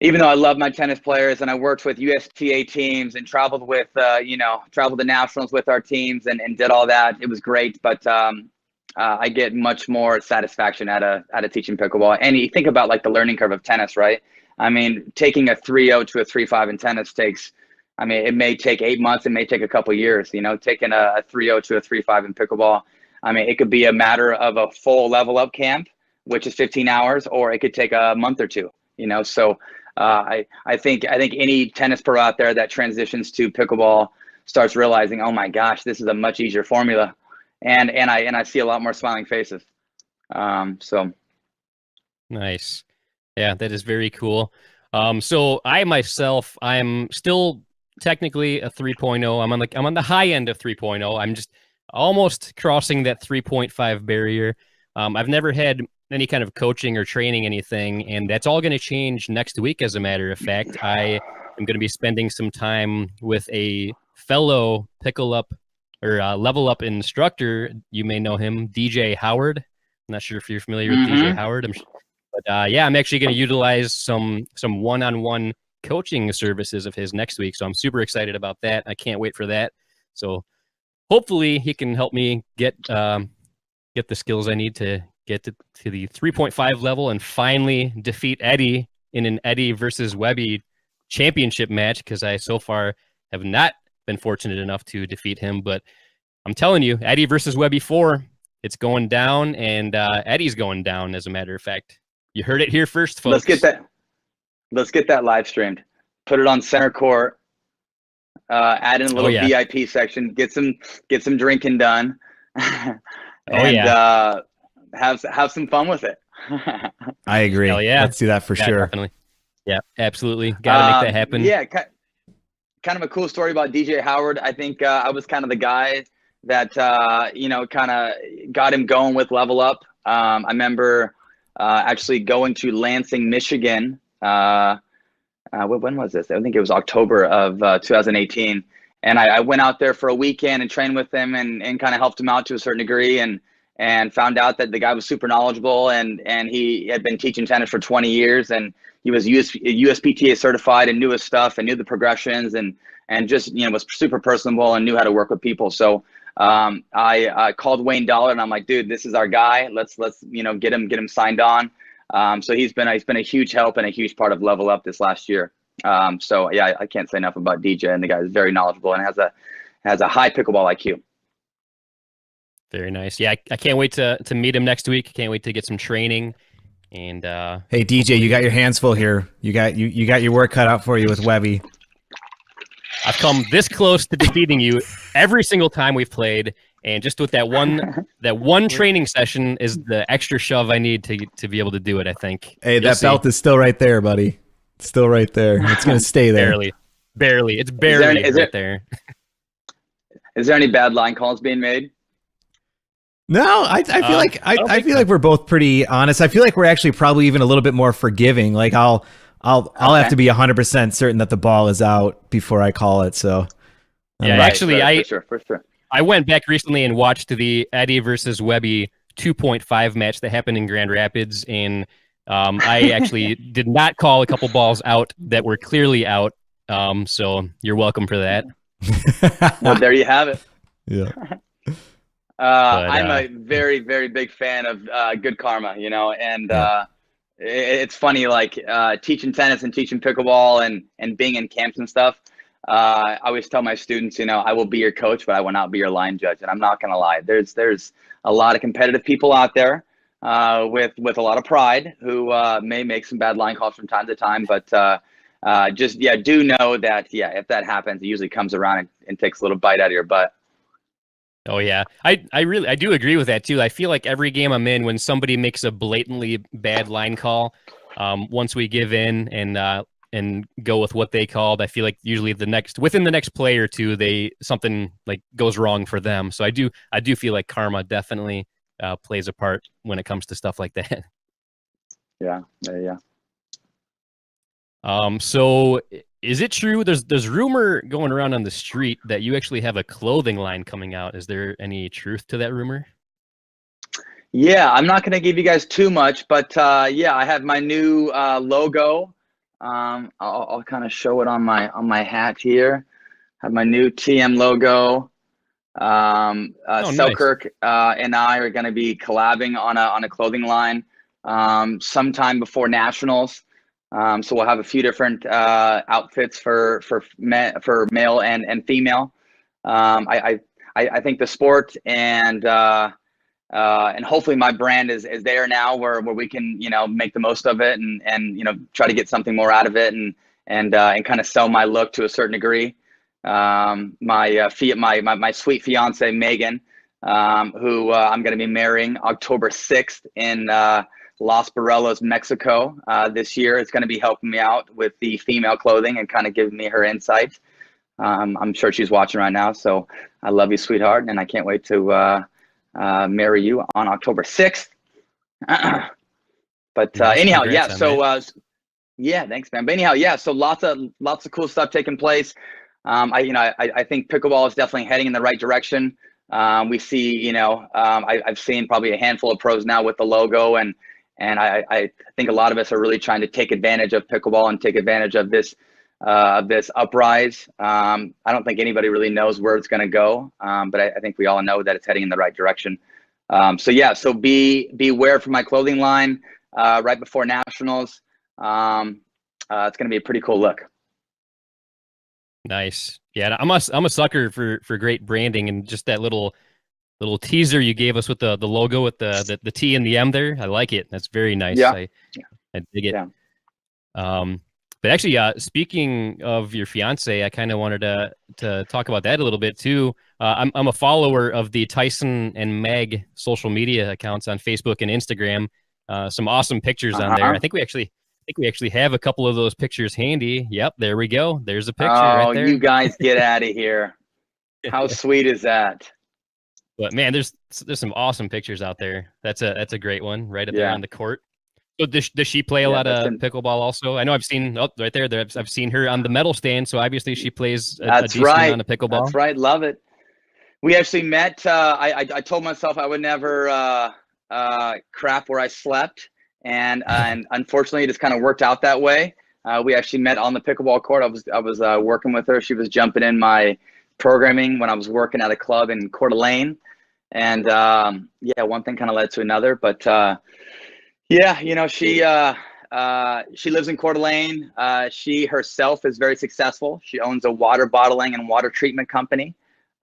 S4: even though I love my tennis players and I worked with USTA teams and traveled to nationals with our teams and did all that, it was great. But I get much more satisfaction out of teaching pickleball. And you think about like the learning curve of tennis, right? I mean, taking a 3-0 to a 3-5 in tennis it may take 8 months, it may take a couple years, taking a 3-0 to a 3-5 in pickleball. I mean, it could be a matter of a full Level Up camp, which is 15 hours, or it could take a month or two, you know? So I think any tennis pro out there that transitions to pickleball starts realizing, oh my gosh, this is a much easier formula. And I see a lot more smiling faces. So.
S1: Nice. Yeah, that is very cool. So I myself, I'm still technically a 3.0. I'm on the high end of 3.0. I'm just almost crossing that 3.5 barrier. I've never had any kind of coaching or training anything, and that's all going to change next week. As a matter of fact, I am going to be spending some time with a fellow LevelUp instructor. You may know him, DJ Howard. I'm not sure if you're familiar with DJ Howard. But I'm actually going to utilize some one-on-one coaching services of his next week. So I'm super excited about that. I can't wait for that. So hopefully he can help me get the skills I need to get to the 3.5 level and finally defeat Eddie in an Eddie versus Webby championship match, because I so far have not been fortunate enough to defeat him. But I'm telling you, Eddie versus Webby 4, it's going down, and Eddie's going down, as a matter of fact. You heard it here first, folks.
S4: Let's get that live streamed. Put it on center court. Add in a little VIP section. Get some drinking done. And have some fun with it.
S3: I agree.
S1: Hell yeah.
S3: Let's do that for sure.
S1: Definitely. Yeah, absolutely. Got to make that happen.
S4: Yeah, kind of a cool story about DJ Howard. I think I was kind of the guy that kind of got him going with LevelUp. I remember actually going to Lansing, Michigan. When was this? I think it was October of 2018. And I went out there for a weekend and trained with him and kind of helped him out to a certain degree, and found out that the guy was super knowledgeable, and he had been teaching tennis for 20 years, and he was USPTA certified and knew his stuff and knew the progressions, and just, was super personable and knew how to work with people. So I called Wayne Dollar, and I'm like, dude, this is our guy. Let's get him signed on. So he's been a huge help and a huge part of LevelUp this last year. So yeah, I can't say enough about DJ, and the guy is very knowledgeable and has a high pickleball IQ.
S1: Very nice. Yeah, I can't wait to meet him next week. Can't wait to get some training. And
S3: hey DJ, you got your hands full here. You got your work cut out for you with Webby.
S1: I've come this close to defeating you every single time we've played, and just with that one training session is the extra shove I need to be able to do it, I think.
S3: Hey, that belt is still right there, buddy. It's still right there. It's gonna stay there.
S1: Barely. It's barely right there.
S4: Is there any bad line calls being made?
S3: No, I feel like I feel like we're both pretty honest. I feel like we're actually probably even a little bit more forgiving. Like I'll have to be 100% certain that the ball is out before I call it. So
S1: yeah, actually,
S4: for sure.
S1: I went back recently and watched the Eddie versus Webby 2.5 match that happened in Grand Rapids, and I actually did not call a couple balls out that were clearly out. So you're welcome for that.
S4: Well, there you have it.
S3: Yeah.
S4: I'm a very, very big fan of good karma, and it's funny, like teaching tennis and teaching pickleball and being in camps and stuff. I always tell my students, I will be your coach, but I will not be your line judge. And I'm not going to lie. There's a lot of competitive people out there with a lot of pride who may make some bad line calls from time to time, but do know that, if that happens, it usually comes around and takes a little bite out of your butt.
S1: Oh yeah, I do agree with that too. I feel like every game I'm in, when somebody makes a blatantly bad line call, once we give in and go with what they called, I feel like usually within the next play or two, something like goes wrong for them. So I do feel like karma definitely plays a part when it comes to stuff like that.
S4: Yeah.
S1: So is it true? There's rumor going around on the street that you actually have a clothing line coming out. Is there any truth to that rumor?
S4: Yeah, I'm not going to give you guys too much, but I have my new logo. I'll kind of show it on my hat here. I have my new TM logo. Selkirk and I are going to be collabing on a clothing line sometime before nationals. So we'll have a few different outfits for male and female. I think the sport and and hopefully my brand is there now where we can, make the most of it and try to get something more out of it and kind of sell my look to a certain degree. My sweet fiance, Megan, who I'm going to be marrying October 6th in Los Barrelos, Mexico, this year, is going to be helping me out with the female clothing and kind of giving me her insights. I'm sure she's watching right now. So I love you, sweetheart. And I can't wait to marry you on October 6th. But anyhow, yeah. So yeah, thanks, man. But anyhow, yeah. So lots of cool stuff taking place. I think pickleball is definitely heading in the right direction. We see, I've seen probably a handful of pros now with the logo, and I think a lot of us are really trying to take advantage of pickleball and take advantage of this uprise. I don't think anybody really knows where it's going to go, but I think we all know that it's heading in the right direction. So beware for my clothing line right before nationals. It's going to be a pretty cool look.
S1: Nice. Yeah, I'm a sucker for great branding, and just that little teaser you gave us with the logo with the T and the M there. I like it. That's very nice.
S4: Yeah.
S1: I dig it.
S4: Yeah.
S1: But actually, speaking of your fiance, I kind of wanted to talk about that a little bit too. I'm a follower of the Tyson and Meg social media accounts on Facebook and Instagram. Some awesome pictures on there. I think we actually have a couple of those pictures handy. Yep, there we go. There's a picture right there.
S4: You guys get out of here. How sweet is that?
S1: But man, there's some awesome pictures out there. That's a great one right up there on the court. So does she play a lot of pickleball also? I know I've seen right there. I've seen her on the medal stand. So obviously she plays a decent amount of pickleball.
S4: That's right. Love it. We actually met. I told myself I would never crap where I slept. And unfortunately, it just kind of worked out that way. We actually met on the pickleball court. I was working with her. She was jumping in my programming when I was working at a club in Coeur d'Alene. And one thing kind of led to another. But she lives in Coeur d'Alene. She herself is very successful. She owns a water bottling and water treatment company.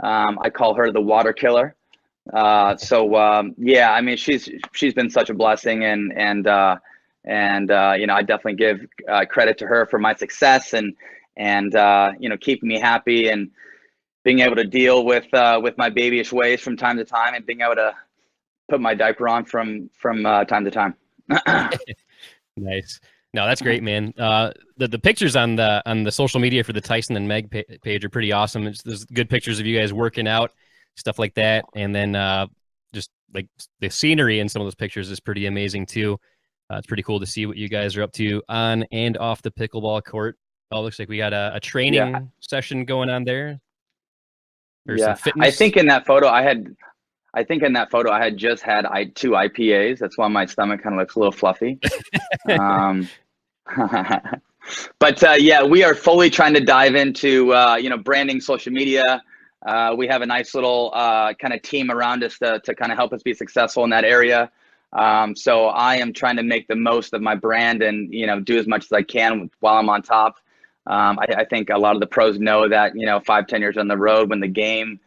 S4: I call her the water killer. I mean, she's been such a blessing, and I definitely give credit to her for my success and keeping me happy and being able to deal with my babyish ways from time to time, and being able to put my diaper on from time to time.
S1: Nice. No, that's great, man. The pictures on the social media for the Tyson and Meg page are pretty awesome. There's good pictures of you guys working out, stuff like that, and then just like the scenery in some of those pictures is pretty amazing too. It's pretty cool to see what you guys are up to on and off the pickleball court. Oh, it looks like we got a training session going on there. Some fitness.
S4: I think in that photo I had just had 2 IPAs. That's why my stomach kind of looks a little fluffy. But we are fully trying to dive into branding, social media. We have a nice little kind of team around us to kind of help us be successful in that area. So I am trying to make the most of my brand and do as much as I can while I'm on top. I think a lot of the pros know that 5-10 years on the road, when the game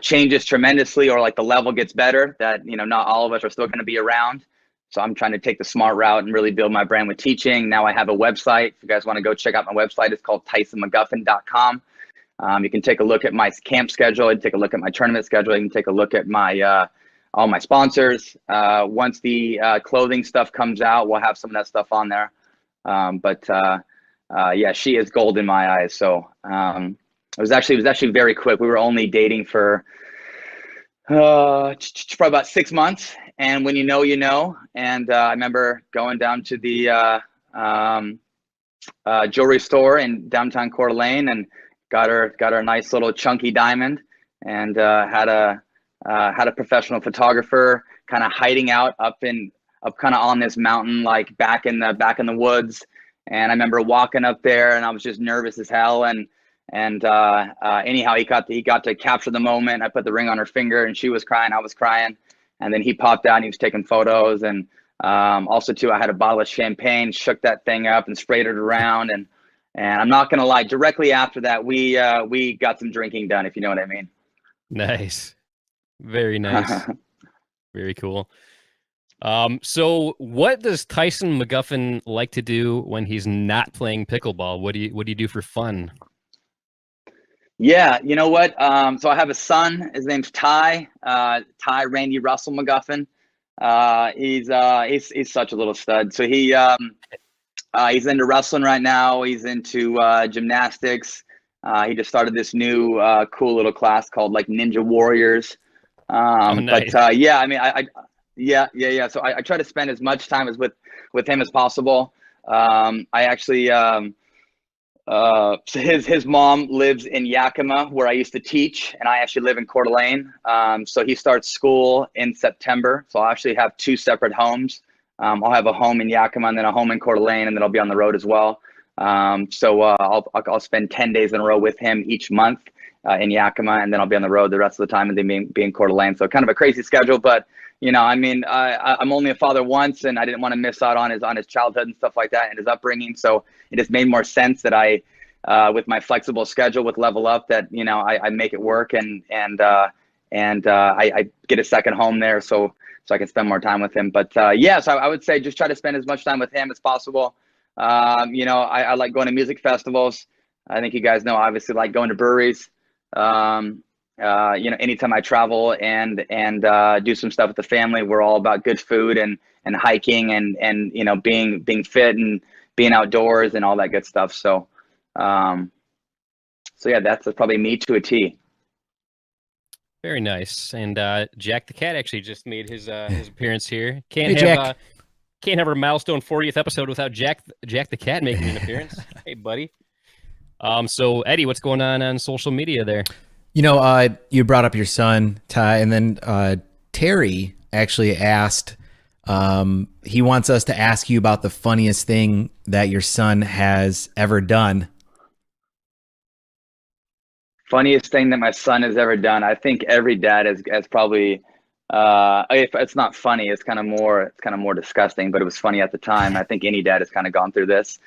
S4: changes tremendously or like the level gets better, that not all of us are still going to be around. So I'm trying to take the smart route and really build my brand with teaching. Now I have a website. If you guys want to go check out my website, it's called TysonMcGuffin.com. You can take a look at my camp schedule. You can take a look at my tournament schedule. You can take a look at my all my sponsors. Once the clothing stuff comes out, we'll have some of that stuff on there. She is gold in my eyes. So it was actually very quick. We were only dating for probably about 6 months, and when you know. And I remember going down to the jewelry store in downtown Coeur d'Alene and got her a nice little chunky diamond, and had a professional photographer kind of hiding out up kind of on this mountain, like back in the woods. And I remember walking up there, and I was just nervous as hell. And anyhow, he got to capture the moment. I put the ring on her finger, and she was crying. I was crying. And then he popped out, and he was taking photos. And also too, I had a bottle of champagne, shook that thing up and sprayed it around. And I'm not gonna lie, directly after that, we got some drinking done, if you know what I mean.
S1: Nice, very nice. Very cool. So what does Tyson McGuffin like to do when he's not playing pickleball? What do you do for fun?
S4: Yeah, you know what? So I have a son. His name's Ty Randy Russell McGuffin. He's such a little stud. So he's into wrestling right now. He's into gymnastics. He just started this new cool little class called like Ninja Warriors.
S1: Nice.
S4: But yeah, I mean, yeah. So I try to spend as much time as with him as possible. I actually so his mom lives in Yakima, where I used to teach, and I actually live in Coeur d'Alene. So he starts school in September. So I'll actually have two separate homes. I'll have a home in Yakima and then a home in Coeur d'Alene, and then I'll be on the road as well. So I'll spend 10 days in a row with him each month in Yakima, and then I'll be on the road the rest of the time and then be in Coeur d'Alene. So kind of a crazy schedule, but you know, I mean, I'm only a father once, and I didn't want to miss out on his childhood and stuff like that and his upbringing. So it just made more sense that I, with my flexible schedule with LevelUp, that you know I make it work and I get a second home there, so I can spend more time with him. But yeah, so I would say just try to spend as much time with him as possible. You know, I like going to music festivals. I think you guys know, obviously, like going to breweries. You know, anytime I travel and do some stuff with the family, we're all about good food and hiking and you know, being fit and being outdoors and all that good stuff. So yeah, that's probably me to a T.
S1: Very nice. And Jack the Cat actually just made his appearance here.
S3: Hey, Jack.
S1: Can't have our Milestone 40th episode without Jack the Cat making an appearance. Hey, buddy. So Eddie, what's going on social media there?
S3: You know, you brought up your son, Ty, and then Terry actually asked, he wants us to ask you about the funniest thing that your son has ever done.
S4: Funniest thing that my son has ever done. I think every dad has probably, if it's not funny, it's kind of more disgusting, but it was funny at the time. I think any dad has kind of gone through this.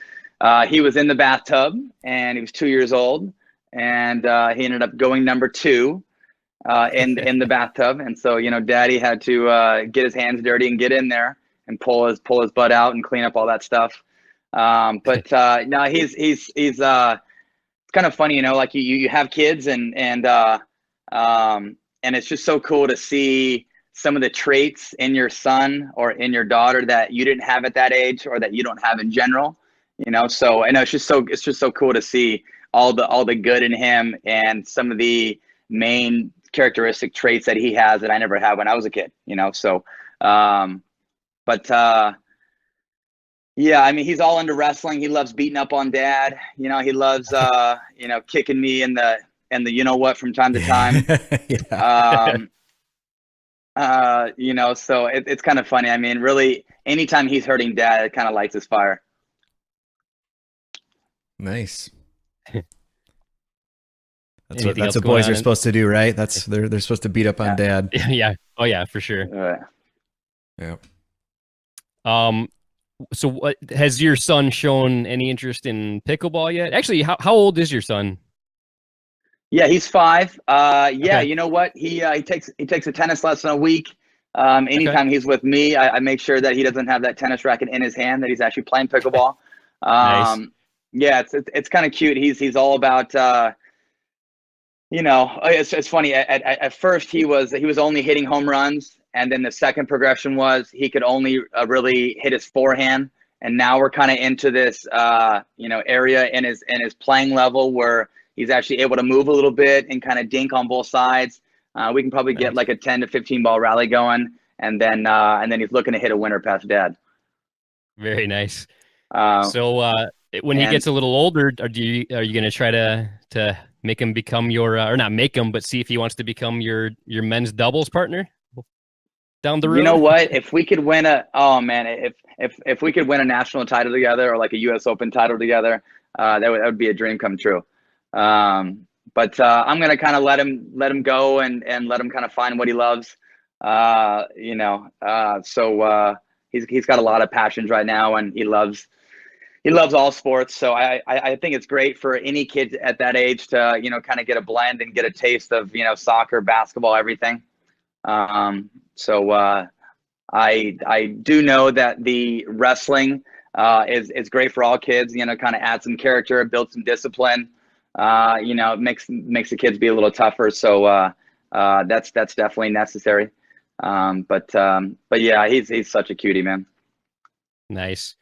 S4: He was in the bathtub and he was 2 years old, and he ended up going number 2 in the bathtub. And so, you know, daddy had to get his hands dirty and get in there and pull his butt out and clean up all that stuff. But no, he's it's kind of funny, you know, like you have kids and it's just so cool to see some of the traits in your son or in your daughter that you didn't have at that age or that you don't have in general, you know. So I know it's just so cool to see all the good in him and some of the main characteristic traits that he has that I never had when I was a kid, you know. So yeah, I mean, he's all into wrestling. He loves beating up on dad. You know, he loves you know, kicking me in the you know what from time to time. You know, so it's kind of funny. I mean, really, anytime he's hurting dad, it kind of lights his fire.
S3: Nice. That's what boys are supposed to do, right? That's they're supposed to beat up on dad.
S1: Yeah. Oh yeah, for sure.
S3: Yeah.
S1: So what has your son shown any interest in pickleball yet? Actually, how old is your son?
S4: Yeah, he's 5. Yeah,
S1: Okay.
S4: you know what? He takes a tennis lesson a week. Anytime he's with me, I make sure that he doesn't have that tennis racket in his hand, that he's actually playing pickleball.
S1: Nice.
S4: Yeah, it's kind of cute. He's all about you know, it's funny. At first he was only hitting home runs, and then the second progression was he could only really hit his forehand. And now we're kind of into this you know, area in his playing level where he's actually able to move a little bit and kind of dink on both sides. We can probably get like a 10 to 15 ball rally going, and then he's looking to hit a winner past dad.
S1: Very nice. So when he gets a little older, are you going to try to make him become your or not make him, but see if he wants to become your men's doubles partner down the road?
S4: You know what? If we could win if we could win a national title together or like a U.S. Open title together, that would be a dream come true. But I'm gonna kind of let him go and let him kind of find what he loves. You know, so he's got a lot of passions right now, and he loves all sports. So I think it's great for any kid at that age to, you know, kind of get a blend and get a taste of, you know, soccer, basketball, everything. So I do know that the wrestling is great for all kids. You know, kind of add some character, build some discipline. You know, it makes the kids be a little tougher. So that's definitely necessary. But yeah, he's such a cutie, man.
S1: Nice.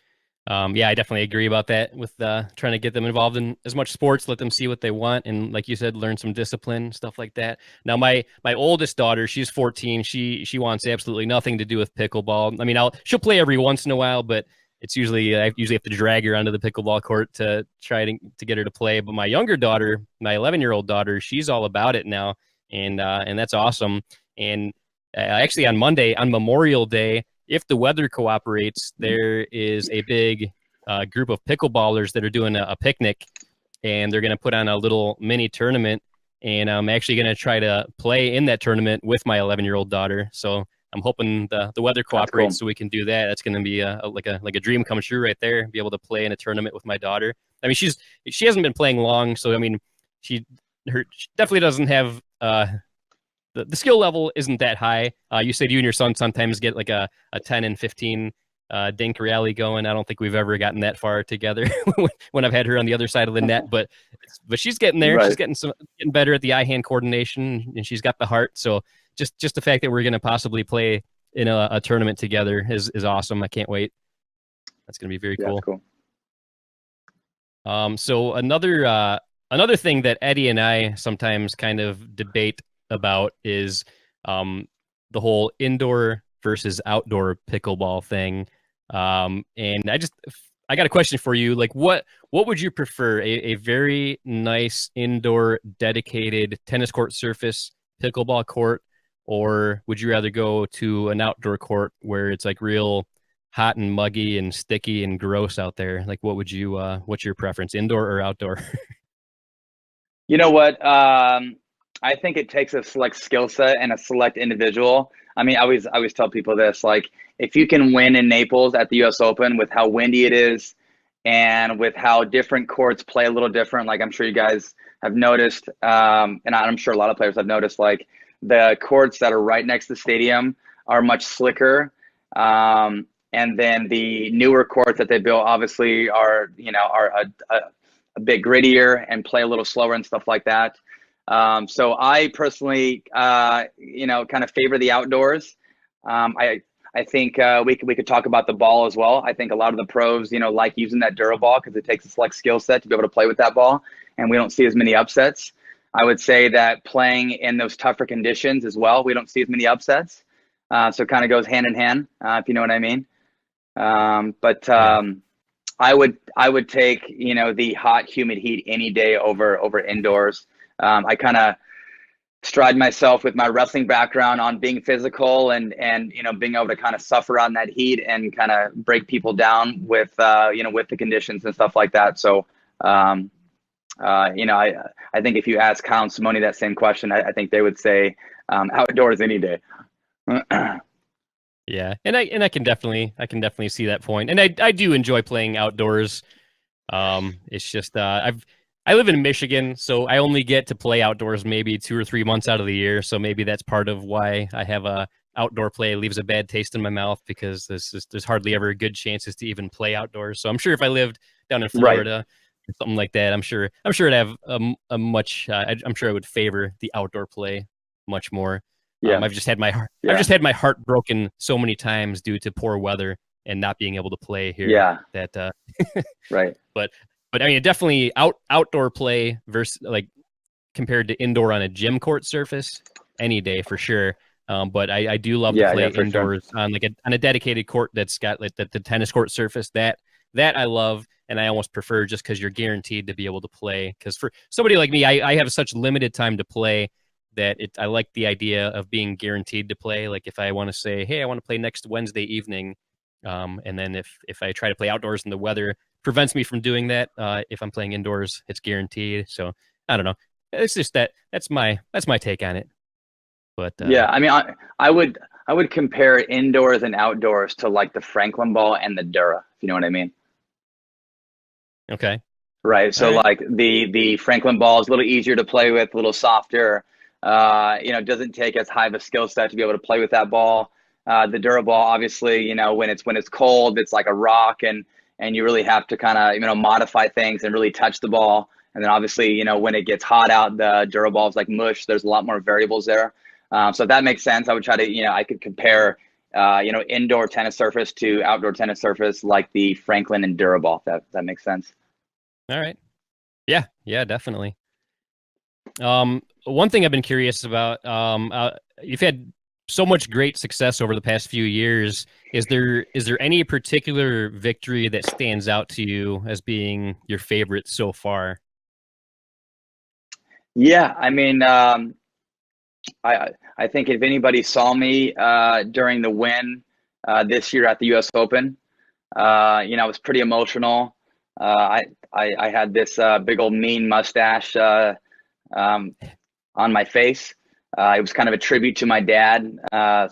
S1: Yeah, I definitely agree about that with trying to get them involved in as much sports, let them see what they want, and like you said, learn some discipline, stuff like that. Now, my oldest daughter, she's 14. She wants absolutely nothing to do with pickleball. I mean, she'll play every once in a while, but it's usually I usually have to drag her onto the pickleball court to try to get her to play. But my younger daughter, my 11-year-old daughter, she's all about it now, and that's awesome. And actually, on Monday, on Memorial Day, if the weather cooperates, there is a big group of pickleballers that are doing a picnic, and they're going to put on a little mini tournament. And I'm actually going to try to play in that tournament with my 11-year-old daughter. So I'm hoping the weather cooperates so we can do that. That's going to be like a dream come true right there. Be able to play in a tournament with my daughter. I mean, she hasn't been playing long, so I mean, she definitely doesn't have. The skill level isn't that high. You said you and your son sometimes get like a 10 and 15 dink rally going. I don't think we've ever gotten that far together when I've had her on the other side of the net, but she's getting there. Right. She's getting better at the eye-hand coordination, and she's got the heart. So just the fact that we're going to possibly play in a tournament together is awesome. I can't wait. That's going to be very cool. Cool. So another thing that Eddie and I sometimes kind of debate about is the whole indoor versus outdoor pickleball thing. And I got a question for you. Like, what would you prefer? A very nice indoor dedicated tennis court surface pickleball court, or would you rather go to an outdoor court where it's like real hot and muggy and sticky and gross out there? Like, what's your preference, indoor or outdoor?
S4: You know what? I think it takes a select skill set and a select individual. I mean, I always tell people this, like, if you can win in Naples at the US Open with how windy it is and with how different courts play a little different, like I'm sure you guys have noticed, and I'm sure a lot of players have noticed, like the courts that are right next to the stadium are much slicker. And then the newer courts that they built obviously are a bit grittier and play a little slower and stuff like that. So I personally, kind of favor the outdoors. I think we could talk about the ball as well. I think a lot of the pros, like using that Duraball because it takes a select skill set to be able to play with that ball, and we don't see as many upsets. I would say that playing in those tougher conditions as well, we don't see as many upsets. So it kind of goes hand in hand, if you know what I mean. I would take, the hot, humid heat any day over indoors. I kind of stride myself with my wrestling background on being physical and being able to kind of suffer on that heat and kind of break people down with the conditions and stuff like that. So, I think if you ask Kyle and Simone that same question, I think they would say outdoors any day.
S1: Yeah, and I can definitely see that point, and I do enjoy playing outdoors. It's just I live in Michigan, so I only get to play outdoors maybe 2 or 3 months out of the year. So maybe that's part of why I have outdoor play leaves a bad taste in my mouth, because there's hardly ever good chances to even play outdoors. So I'm sure if I lived down in Florida or something like that, I'm sure it'd have I'm sure I would favor the outdoor play much more. Yeah, I've just had my heart broken so many times due to poor weather and not being able to play here. Yeah, that
S4: right.
S1: But I mean, definitely outdoor play versus like compared to indoor on a gym court surface any day for sure. But I do love to play indoors on on a dedicated court that's got like the tennis court surface that I love, and I almost prefer just because you're guaranteed to be able to play. Because for somebody like me, I have such limited time to play that I like the idea of being guaranteed to play. Like if I want to say, hey, I want to play next Wednesday evening, and then if I try to play outdoors and the weather prevents me from doing that, if I'm playing indoors, it's guaranteed. So I don't know. It's just that's my take on it. But
S4: yeah, I mean, I would compare indoors and outdoors to like the Franklin ball and the Dura, if you know what I mean.
S1: Okay.
S4: Right. So like the Franklin ball is a little easier to play with, a little softer. doesn't take as high of a skill set to be able to play with that ball. The Duraball, obviously, when it's cold, it's like a rock, and you really have to kind of, modify things and really touch the ball. And then obviously, when it gets hot out, the Duraball is like mush. There's a lot more variables there. So if that makes sense, I would try to, I could compare, indoor tennis surface to outdoor tennis surface like the Franklin and Duraball. If that makes sense.
S1: All right. Yeah, definitely. One thing I've been curious about, you've had so much great success over the past few years. Is there any particular victory that stands out to you as being your favorite so far?
S4: Yeah, I mean, I think if anybody saw me during the win this year at the U.S. Open, I was pretty emotional. I had this big old mean mustache on my face. It was kind of a tribute to my dad.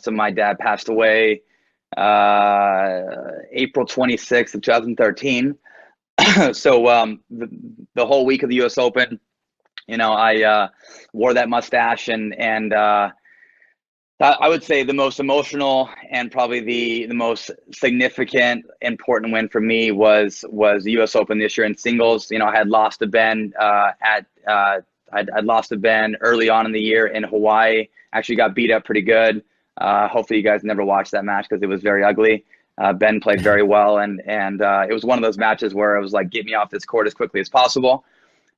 S4: So my dad passed away April 26th of 2013. So the whole week of the U.S. Open, I wore that mustache, and I would say the most emotional and probably the most significant, important win for me was the U.S. Open this year in singles. I had lost to Ben I'd lost to Ben early on in the year in Hawaii. Actually got beat up pretty good. Hopefully you guys never watched that match because it was very ugly. Ben played very well, and it was one of those matches where I was like, get me off this court as quickly as possible.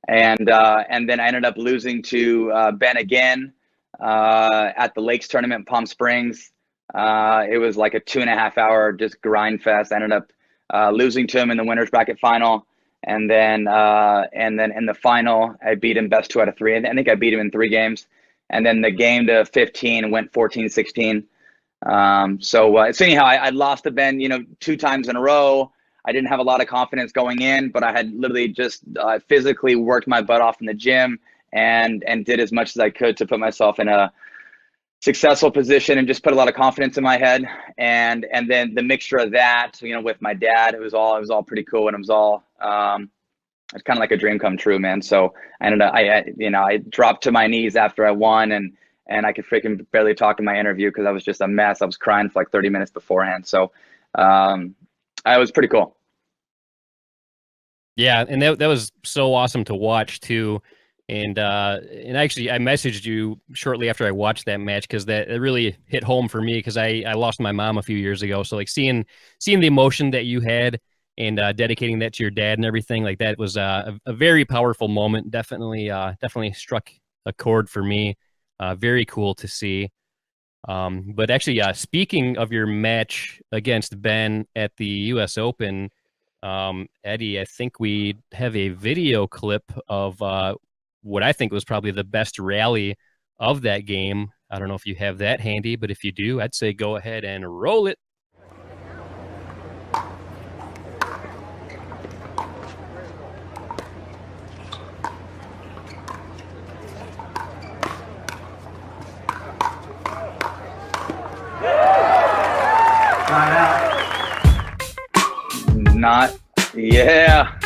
S4: And then I ended up losing to Ben again at the Lakes tournament in Palm Springs. It was like a 2.5 hour just grind fest. I ended up losing to him in the winners bracket final. And then in the final, I beat him best 2 out of 3. I think I beat him in 3 games. And then the game to 15 went 14-16. So anyhow, I lost to Ben, 2 times in a row. I didn't have a lot of confidence going in, but I had literally just physically worked my butt off in the gym and did as much as I could to put myself in a successful position and just put a lot of confidence in my head. And then the mixture of that, with my dad, it was all pretty cool, and it was all it's kind of like a dream come true, man. So I dropped to my knees after I won, and I could freaking barely talk in my interview because I was just a mess. I was crying for like 30 minutes beforehand. So it was pretty cool.
S1: Yeah, and that was so awesome to watch too. And actually, I messaged you shortly after I watched that match because it really hit home for me because I lost my mom a few years ago. So like seeing the emotion that you had and dedicating that to your dad and everything like that was a very powerful moment. Definitely struck a chord for me. Very cool to see. But actually, speaking of your match against Ben at the U.S. Open, Eddie, I think we have a video clip of what I think was probably the best rally of that game. I don't know if you have that handy, but if you do, I'd say go ahead and roll it.
S4: Yeah.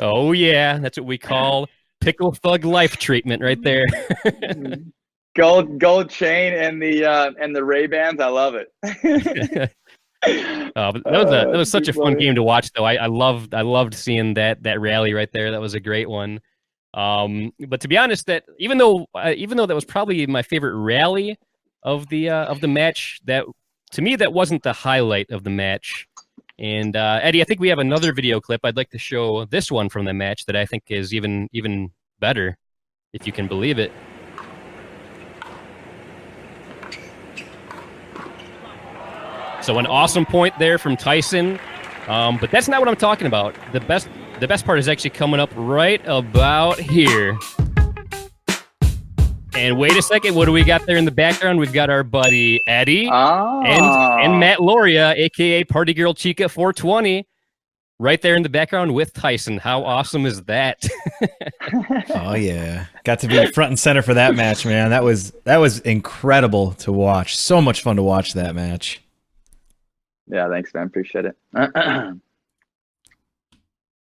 S1: Oh yeah, that's what we call PickleThug life treatment right there.
S4: gold chain and the Ray-Bans. I love it.
S1: But that was such a fun game to watch, though. I loved seeing that rally right there. That was a great one. But to be honest, that even though that was probably my favorite rally of the match, that to me that wasn't the highlight of the match. And Eddie, I think we have another video clip. I'd like to show this one from the match that I think is even better, if you can believe it. So an awesome point there from Tyson, but that's not what I'm talking about. The best part is actually coming up right about here. And wait a second, what do we got there in the background? We've got our buddy Eddie and Matt Lauria, aka Party Girl Chica 420, right there in the background with Tyson. How awesome is that?
S3: Oh yeah, got to be front and center for that match, man. That was incredible to watch. So much fun to watch that match.
S4: Yeah, thanks, man. Appreciate it.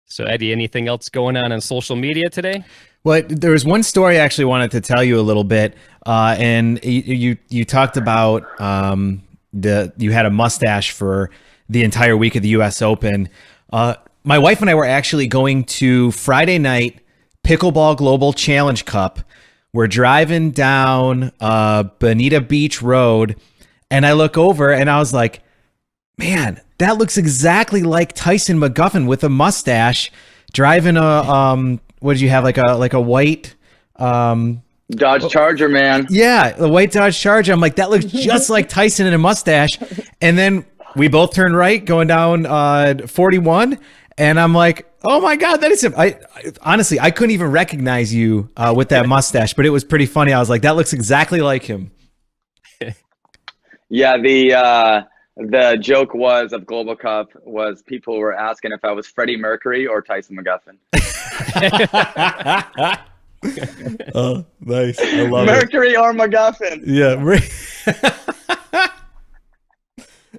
S1: So Eddie, anything else going on social media today?
S3: Well, there was one story I actually wanted to tell you a little bit, and you talked about you had a mustache for the entire week of the U.S. Open. My wife and I were actually going to Friday night Pickleball Global Challenge Cup. We're driving down Bonita Beach Road, and I look over and I was like, man, that looks exactly like Tyson McGuffin with a mustache driving a what did you have, like a white
S4: Dodge Charger, man.
S3: Yeah, the white Dodge Charger. I'm like, that looks just like Tyson in a mustache. And then we both turned right going down 41, and I'm like, oh my God, that is him. I honestly, I couldn't even recognize you with that mustache, but it was pretty funny. I was like, that looks exactly like him.
S4: Yeah, the joke was of Global Cup was people were asking if I was Freddie Mercury or Tyson McGuffin.
S3: Oh, nice. I love
S4: Mercury or McGuffin.
S3: Yeah.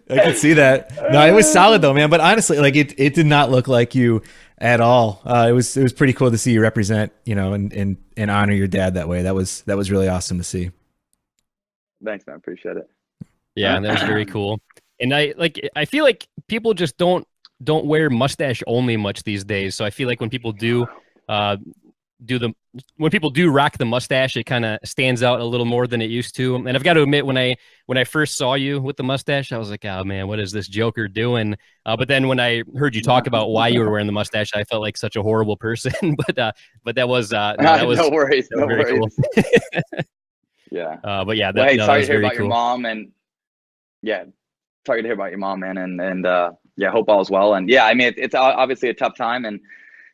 S3: I can see that. No, it was solid though, man. But honestly, like it did not look like you at all. It was pretty cool to see you represent, and honor your dad that way. That was really awesome to see.
S4: Thanks, man. Appreciate it.
S1: Yeah, that was very cool. And I feel like people just don't wear mustache only much these days. So I feel like when people do rock the mustache, it kind of stands out a little more than it used to. And I've got to admit, when I first saw you with the mustache, I was like, oh man, what is this joker doing? But then when I heard you talk about why you were wearing the mustache, I felt like such a horrible person. but that was
S4: no worries.
S1: Cool.
S4: Yeah.
S1: But yeah,
S4: hey, sorry to hear about
S1: cool.
S4: your mom, and sorry to hear about your mom, man, and hope all's well. And yeah, I mean, it's obviously a tough time, and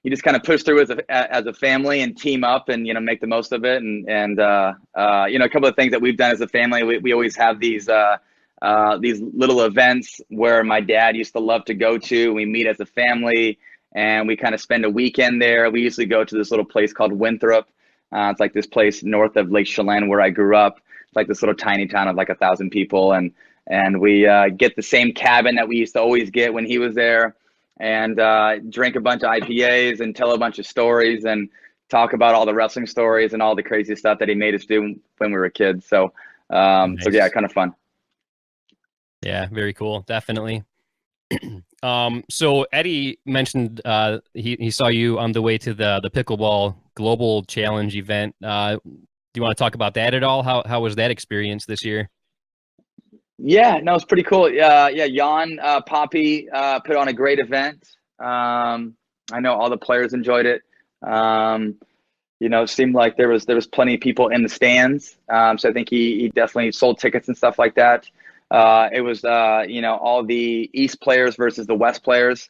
S4: you just kind of push through as a family and team up and, make the most of it. And a couple of things that we've done as a family, we always have these little events where my dad used to love to go to. We meet as a family and we kind of spend a weekend there. We usually go to this little place called Winthrop. It's like this place north of Lake Chelan where I grew up. It's like this little tiny town of like 1,000 people. And we get the same cabin that we used to always get when he was there, and drink a bunch of IPAs and tell a bunch of stories and talk about all the wrestling stories and all the crazy stuff that he made us do when we were kids. So,
S1: Nice.
S4: So yeah, kind of fun.
S1: Yeah, very cool. Definitely. So Eddie mentioned he saw you on the way to the Pickleball Global Challenge event. Do you want to talk about that at all? How was that experience this year?
S4: Yeah, no, it's pretty cool. Jan Poppy put on a great event. I know all the players enjoyed it. It seemed like there was plenty of people in the stands. So I think he definitely sold tickets and stuff like that. It was all the East players versus the West players.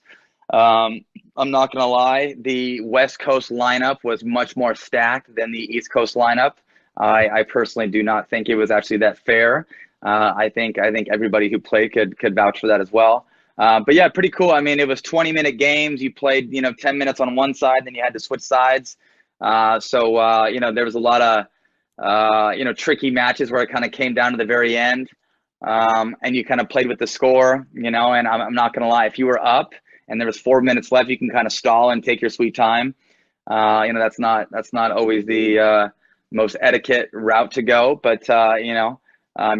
S4: I'm not gonna lie, the West Coast lineup was much more stacked than the East Coast lineup. I personally do not think it was actually that fair. I think everybody who played could vouch for that as well. But yeah, pretty cool. I mean, it was 20-minute games. You played, 10 minutes on one side, then you had to switch sides. So there was a lot of, tricky matches where it kind of came down to the very end. And you kind of played with the score, and I'm not going to lie, if you were up and there was 4 minutes left, you can kind of stall and take your sweet time. That's not always the most etiquette route to go, but you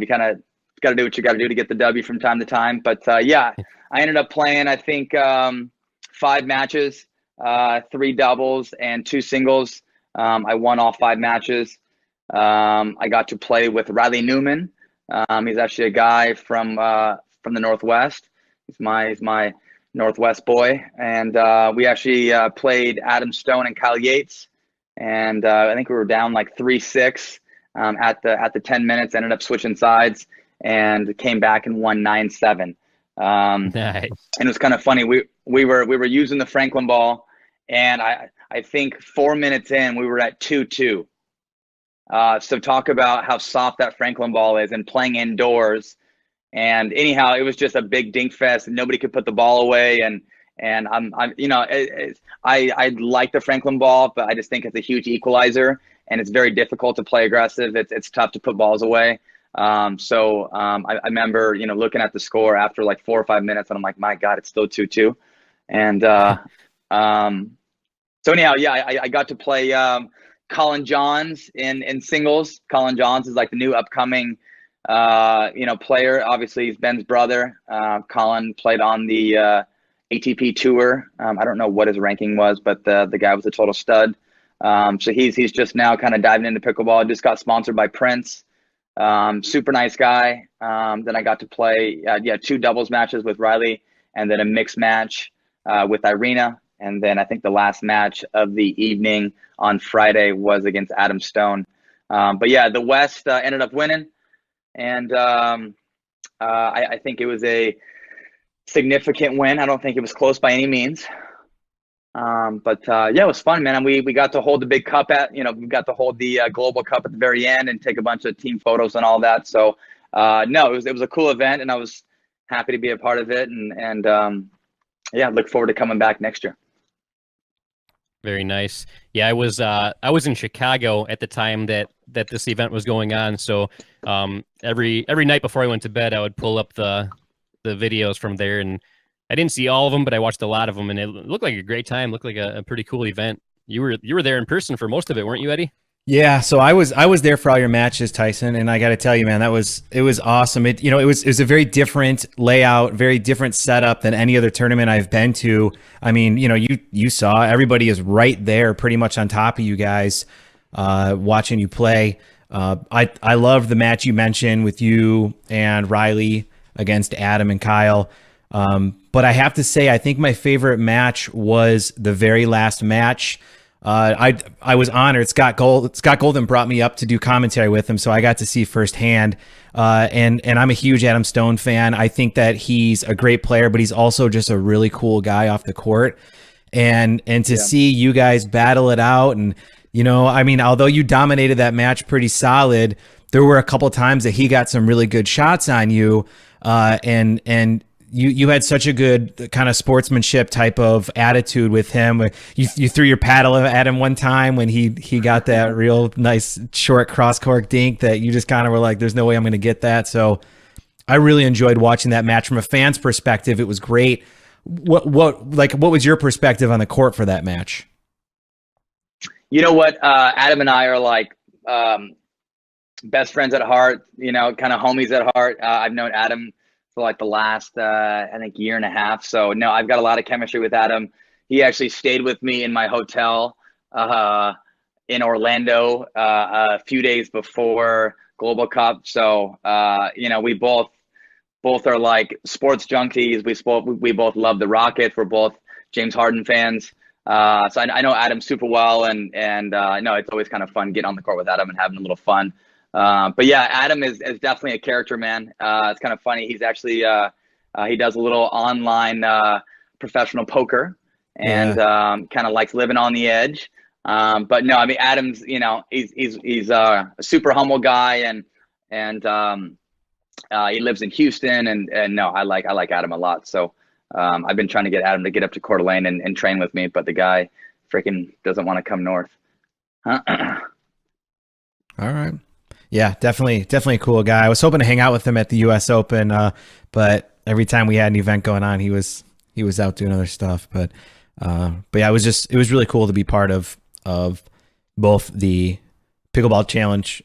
S4: kind of got to do what you got to do to get the W from time to time. But I ended up playing, I think, 5 matches, 3 doubles and 2 singles. I won all 5 matches. I got to play with Riley Newman. He's actually a guy from the Northwest. He's my Northwest boy. And we actually played Adam Stone and Kyle Yates. And I think we were down like 3-6 at the 10 minutes, ended up switching sides and came back and won 9-7.
S1: Nice.
S4: And it was kind of funny. We were using the Franklin ball, and I think 4 minutes in, we were at 2-2. So talk about how soft that Franklin ball is and playing indoors. And anyhow, it was just a big dink fest and nobody could put the ball away. And I like the Franklin ball, but I just think it's a huge equalizer and it's very difficult to play aggressive. It's tough to put balls away. I remember, looking at the score after like 4 or 5 minutes and I'm like, my God, it's still 2-2. And, so anyhow, yeah, I got to play, Colin Johns in singles. Colin Johns is like the new upcoming player. Obviously, he's Ben's brother. Colin played on the ATP tour. I don't know what his ranking was, but the guy was a total stud. So he's just now kind of diving into pickleball. Just got sponsored by Prince. Super nice guy. Then I got to play 2 doubles matches with Riley, and then a mixed match with Irina. And then I think the last match of the evening on Friday was against Adam Stone. But yeah, the West ended up winning. And I think it was a significant win. I don't think it was close by any means. But it was fun, man. And we got to hold the big cup we got to hold the Global Cup at the very end and take a bunch of team photos and all that. So it was a cool event, and I was happy to be a part of it. And look forward to coming back next year.
S1: Very nice. Yeah, I was in Chicago at the time that this event was going on. So every night before I went to bed, I would pull up the videos from there, and I didn't see all of them, but I watched a lot of them, and it looked like a great time. Looked like a pretty cool event. You were there in person for most of it, weren't you, Eddie?
S3: Yeah, so I was there for all your matches, Tyson, and I got to tell you, man, it was awesome. It was a very different layout, very different setup than any other tournament I've been to. I mean, you saw everybody is right there, pretty much on top of you guys, watching you play. I loved the match you mentioned with you and Riley against Adam and Kyle. But I have to say, I think my favorite match was the very last match. I was honored. Scott Golden brought me up to do commentary with him, so I got to see firsthand. And I'm a huge Adam Stone fan. I think that he's a great player, but he's also just a really cool guy off the court. And to see you guys battle it out, and although you dominated that match pretty solid, there were a couple times that he got some really good shots on you, and you had such a good kind of sportsmanship type of attitude with him. You threw your paddle at him one time when he got that real nice short cross court dink that you just kind of were like, there's no way I'm going to get that. So I really enjoyed watching that match from a fan's perspective. It was great. What was your perspective on the court for that match?
S4: You know what? Adam and I are like best friends at heart, kind of homies at heart. I've known Adam for like the last, I think, year and a half. So no, I've got a lot of chemistry with Adam. He actually stayed with me in my hotel in Orlando a few days before Global Cup. So, we both are like sports junkies. We both love the Rockets. We're both James Harden fans. So I know Adam super well, and no, it's always kind of fun getting on the court with Adam and having a little fun. But yeah, Adam is definitely a character, man. It's kind of funny. He's actually he does a little online professional poker, and kind of likes living on the edge. But no, I mean, Adam's he's a super humble guy, and he lives in Houston, and no, I like Adam a lot. So I've been trying to get Adam to get up to Coeur d'Alene and train with me, but the guy freaking doesn't want to come north.
S3: All right. Yeah, definitely a cool guy. I was hoping to hang out with him at the U.S. Open, but every time we had an event going on, he was out doing other stuff. But yeah, it was really cool to be part of both the Pickleball Challenge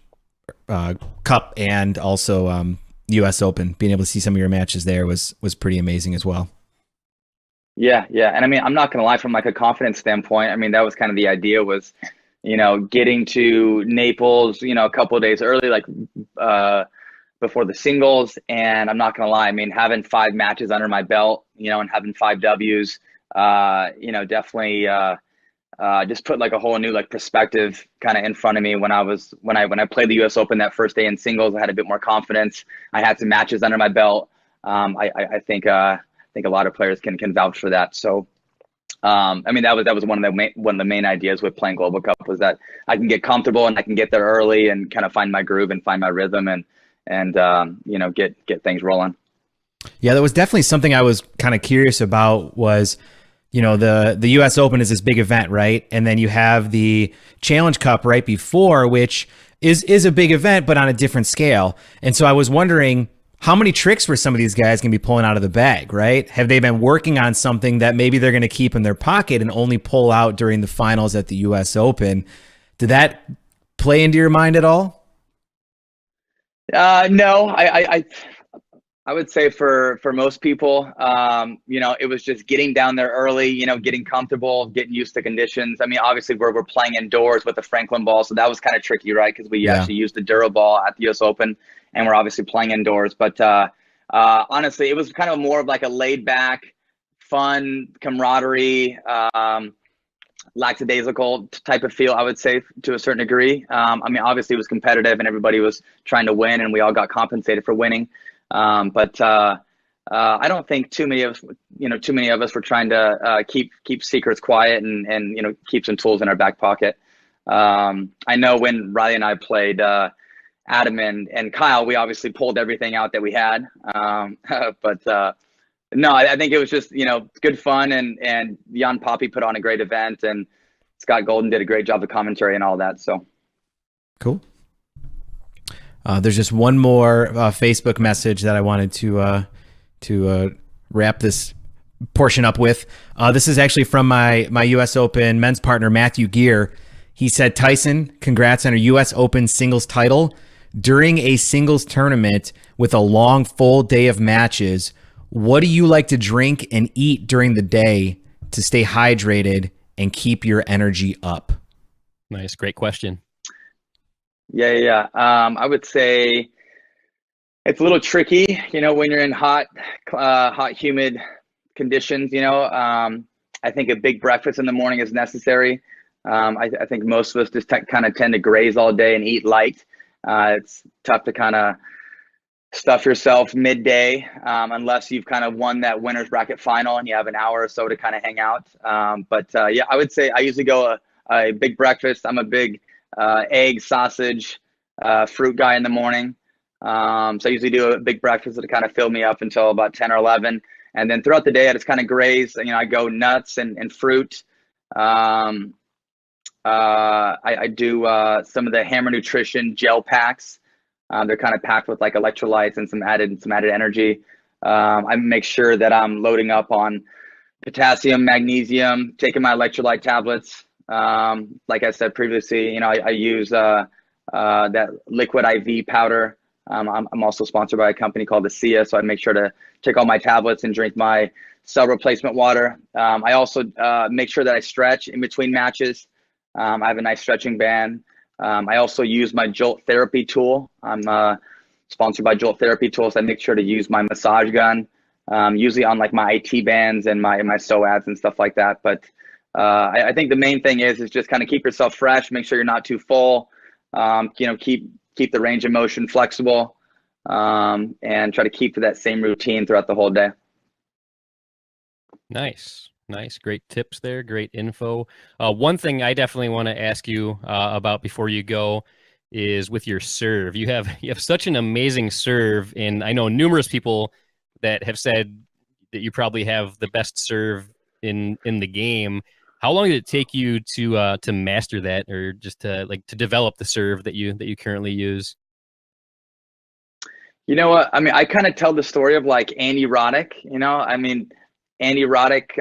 S3: Cup and also U.S. Open. Being able to see some of your matches there was pretty amazing as well.
S4: Yeah, and I mean, I'm not gonna lie, from like a confidence standpoint, I mean, that was kind of the idea, was getting to Naples, a couple of days early, like before the singles. And I'm not going to lie, I mean, having 5 matches under my belt, and having 5 W's, definitely just put like a whole new like perspective kind of in front of me when I played the US Open that first day in singles. I had a bit more confidence. I had some matches under my belt. I think a lot of players can vouch for that. So I mean, that was one of the main ideas with playing Global Cup, was that I can get comfortable and I can get there early and kind of find my groove and find my rhythm and get things rolling.
S3: Yeah, that was definitely something I was kind of curious about. Was the U.S. Open is this big event, right? And then you have the Challenge Cup right before, which is a big event but on a different scale. And so I was wondering, how many tricks were some of these guys going to be pulling out of the bag, right? Have they been working on something that maybe they're going to keep in their pocket and only pull out during the finals at the U.S. Open? Did that play into your mind at all?
S4: No, I would say for most people, it was just getting down there early, getting comfortable, getting used to conditions. I mean, obviously we're playing indoors with the Franklin ball, so that was kind of tricky, right? Because we actually used the Dura ball at the US Open, and we're obviously playing indoors. But honestly, it was kind of more of like a laid back, fun camaraderie, lackadaisical type of feel, I would say, to a certain degree. I mean, obviously it was competitive and everybody was trying to win, and we all got compensated for winning. But I don't think too many of us were trying to keep secrets quiet and keep some tools in our back pocket. I know when Riley and I played, Adam and Kyle, we obviously pulled everything out that we had. But no, I think it was just, good fun, and Jan Poppy put on a great event, and Scott Golden did a great job of commentary and all that. So
S3: cool. There's just one more Facebook message that I wanted to wrap this portion up with. This is actually from my US Open men's partner, Matthew Gear. He said, Tyson, congrats on your US Open singles title. During a singles tournament with a long, full day of matches, what do you like to drink and eat during the day to stay hydrated and keep your energy up?
S1: Nice. Great question.
S4: Yeah. I would say it's a little tricky, when you're in hot, humid conditions. I think a big breakfast in the morning is necessary. I think most of us just kind of tend to graze all day and eat light. It's tough to kind of stuff yourself midday, unless you've kind of won that winner's bracket final and you have an hour or so to kind of hang out. But I would say I usually go a big breakfast. I'm a big egg, sausage, fruit guy in the morning. So I usually do a big breakfast to kind of fill me up until about 10 or 11. And then throughout the day, I just kind of graze. I go nuts and fruit. I do some of the Hammer Nutrition gel packs. They're kind of packed with like electrolytes and some added energy. I make sure that I'm loading up on potassium, magnesium, taking my electrolyte tablets. Like I said previously, I use that liquid IV powder. I'm also sponsored by a company called the SIA, so I make sure to take all my tablets and drink my cell replacement water. I also make sure that I stretch in between matches. I have a nice stretching band. I also use my Jolt Therapy tool. I'm sponsored by Jolt Therapy tools. So I make sure to use my massage gun, usually on like my IT bands and my psoas and stuff like that. But I think the main thing is just kind of keep yourself fresh, make sure you're not too full, keep the range of motion flexible, and try to keep to that same routine throughout the whole day.
S1: Nice. Great tips there. Great info. One thing I definitely want to ask you about before you go is with your serve. You have such an amazing serve, and I know numerous people that have said that you probably have the best serve in the game. How long did it take you to master that, or just to develop the serve that you currently use?
S4: You know what? I mean, I kind of tell the story of like Andy Roddick. Andy Roddick,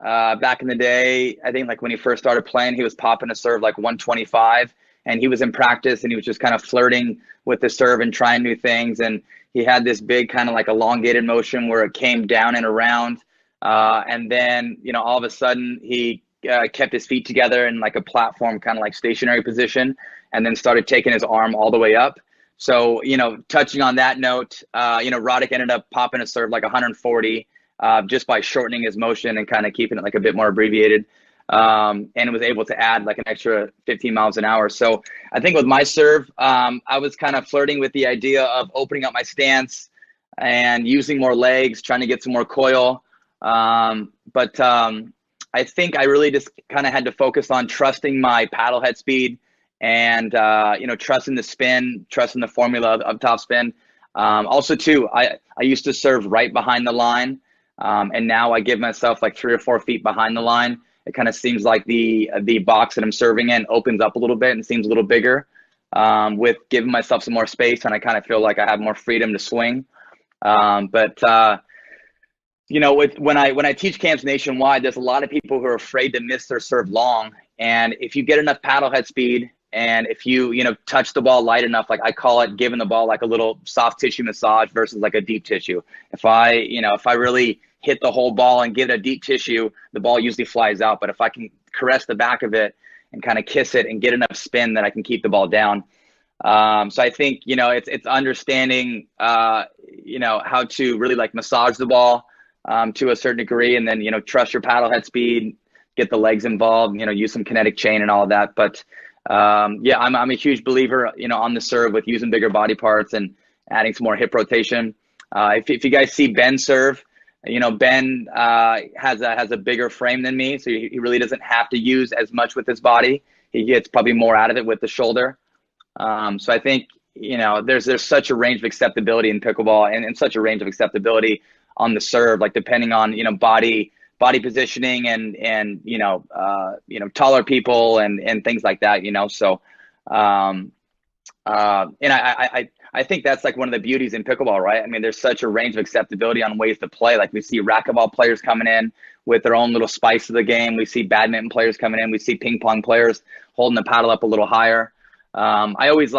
S4: back in the day, I think like when he first started playing, he was popping a serve like 125, and he was in practice and he was just kind of flirting with the serve and trying new things. And he had this big kind of like elongated motion where it came down and around. And then, all of a sudden he kept his feet together in like a platform, kind of like stationary position, and then started taking his arm all the way up. So, touching on that note, Roddick ended up popping a serve like 140, just by shortening his motion and kind of keeping it like a bit more abbreviated, and was able to add like an extra 15 miles an hour. So I think with my serve, I was kind of flirting with the idea of opening up my stance and using more legs, trying to get some more coil. But I think I really just kind of had to focus on trusting my paddle head speed and, trusting the spin, trusting the formula of top spin. Also too, I used to serve right behind the line. And now I give myself like 3 or 4 feet behind the line. It kind of seems like the box that I'm serving in opens up a little bit and seems a little bigger, with giving myself some more space, and I kind of feel like I have more freedom to swing. When I teach camps nationwide, there's a lot of people who are afraid to miss their serve long, And if you get enough paddle head speed, and if you touch the ball light enough, like I call it, giving the ball like a little soft tissue massage versus like a deep tissue. If I really hit the whole ball and give it a deep tissue, the ball usually flies out. But if I can caress the back of it and kind of kiss it and get enough spin, that I can keep the ball down. So I think, it's understanding, how to really like massage the ball to a certain degree, and then, trust your paddle head speed, get the legs involved, use some kinetic chain and all of that. But I'm a huge believer, on the serve with using bigger body parts and adding some more hip rotation. If you guys see Ben serve, Ben has a bigger frame than me, so he really doesn't have to use as much with his body. He gets probably more out of it with the shoulder. So I think, there's such a range of acceptability in pickleball, and such a range of acceptability on the serve, like depending on, body positioning and taller people and things like that, So, and I think that's like one of the beauties in pickleball, right? I mean, there's such a range of acceptability on ways to play. Like we see racquetball players coming in with their own little spice of the game. We see badminton players coming in. We see ping pong players holding the paddle up a little higher. I always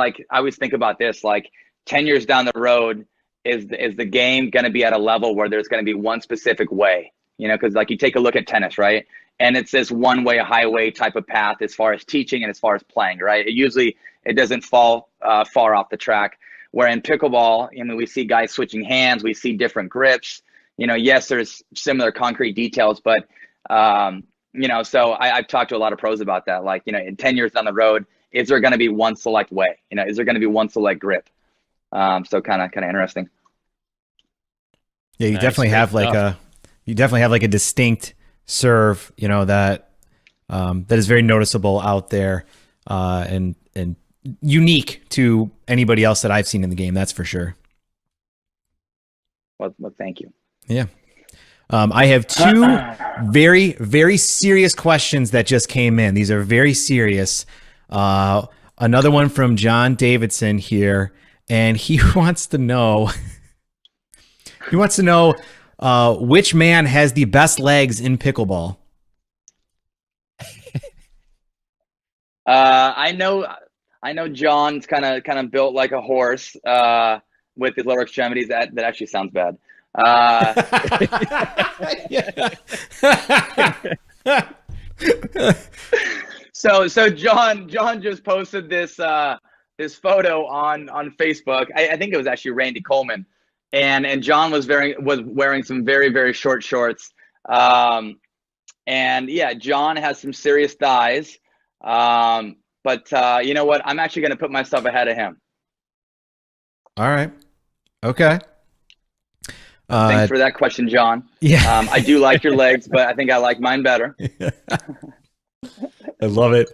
S4: think about this, like 10 years down the road, is the game going to be at a level where there's going to be one specific way, because like you take a look at tennis, right? And it's this one way, highway type of path as far as teaching and as far as playing, right? It doesn't fall far off the track. Where in pickleball, we see guys switching hands, we see different grips. Yes, there's similar concrete details, but so I've talked to a lot of pros about that. Like, in 10 years down the road, is there going to be one select way? Is there going to be one select grip? So kind of interesting.
S3: Yeah, you definitely have like a distinct serve, that is very noticeable out there, and unique to anybody else that I've seen in the game. That's for sure.
S4: Well, thank you.
S3: Yeah. I have two very, very serious questions that just came in. These are very serious. Another one from John Davison here, and he wants to know which man has the best legs in pickleball.
S4: I know John's kind of built like a horse with his lower extremities. That actually sounds bad. So John just posted this photo on Facebook. I think it was actually Randy Coleman, and John was wearing some very, very short shorts. And yeah, John has some serious thighs. But you know what? I'm actually going to put myself ahead of him.
S3: All right. Okay.
S4: Thanks for that question, John.
S3: Yeah.
S4: I do like your legs, but I think I like mine better.
S3: I love it.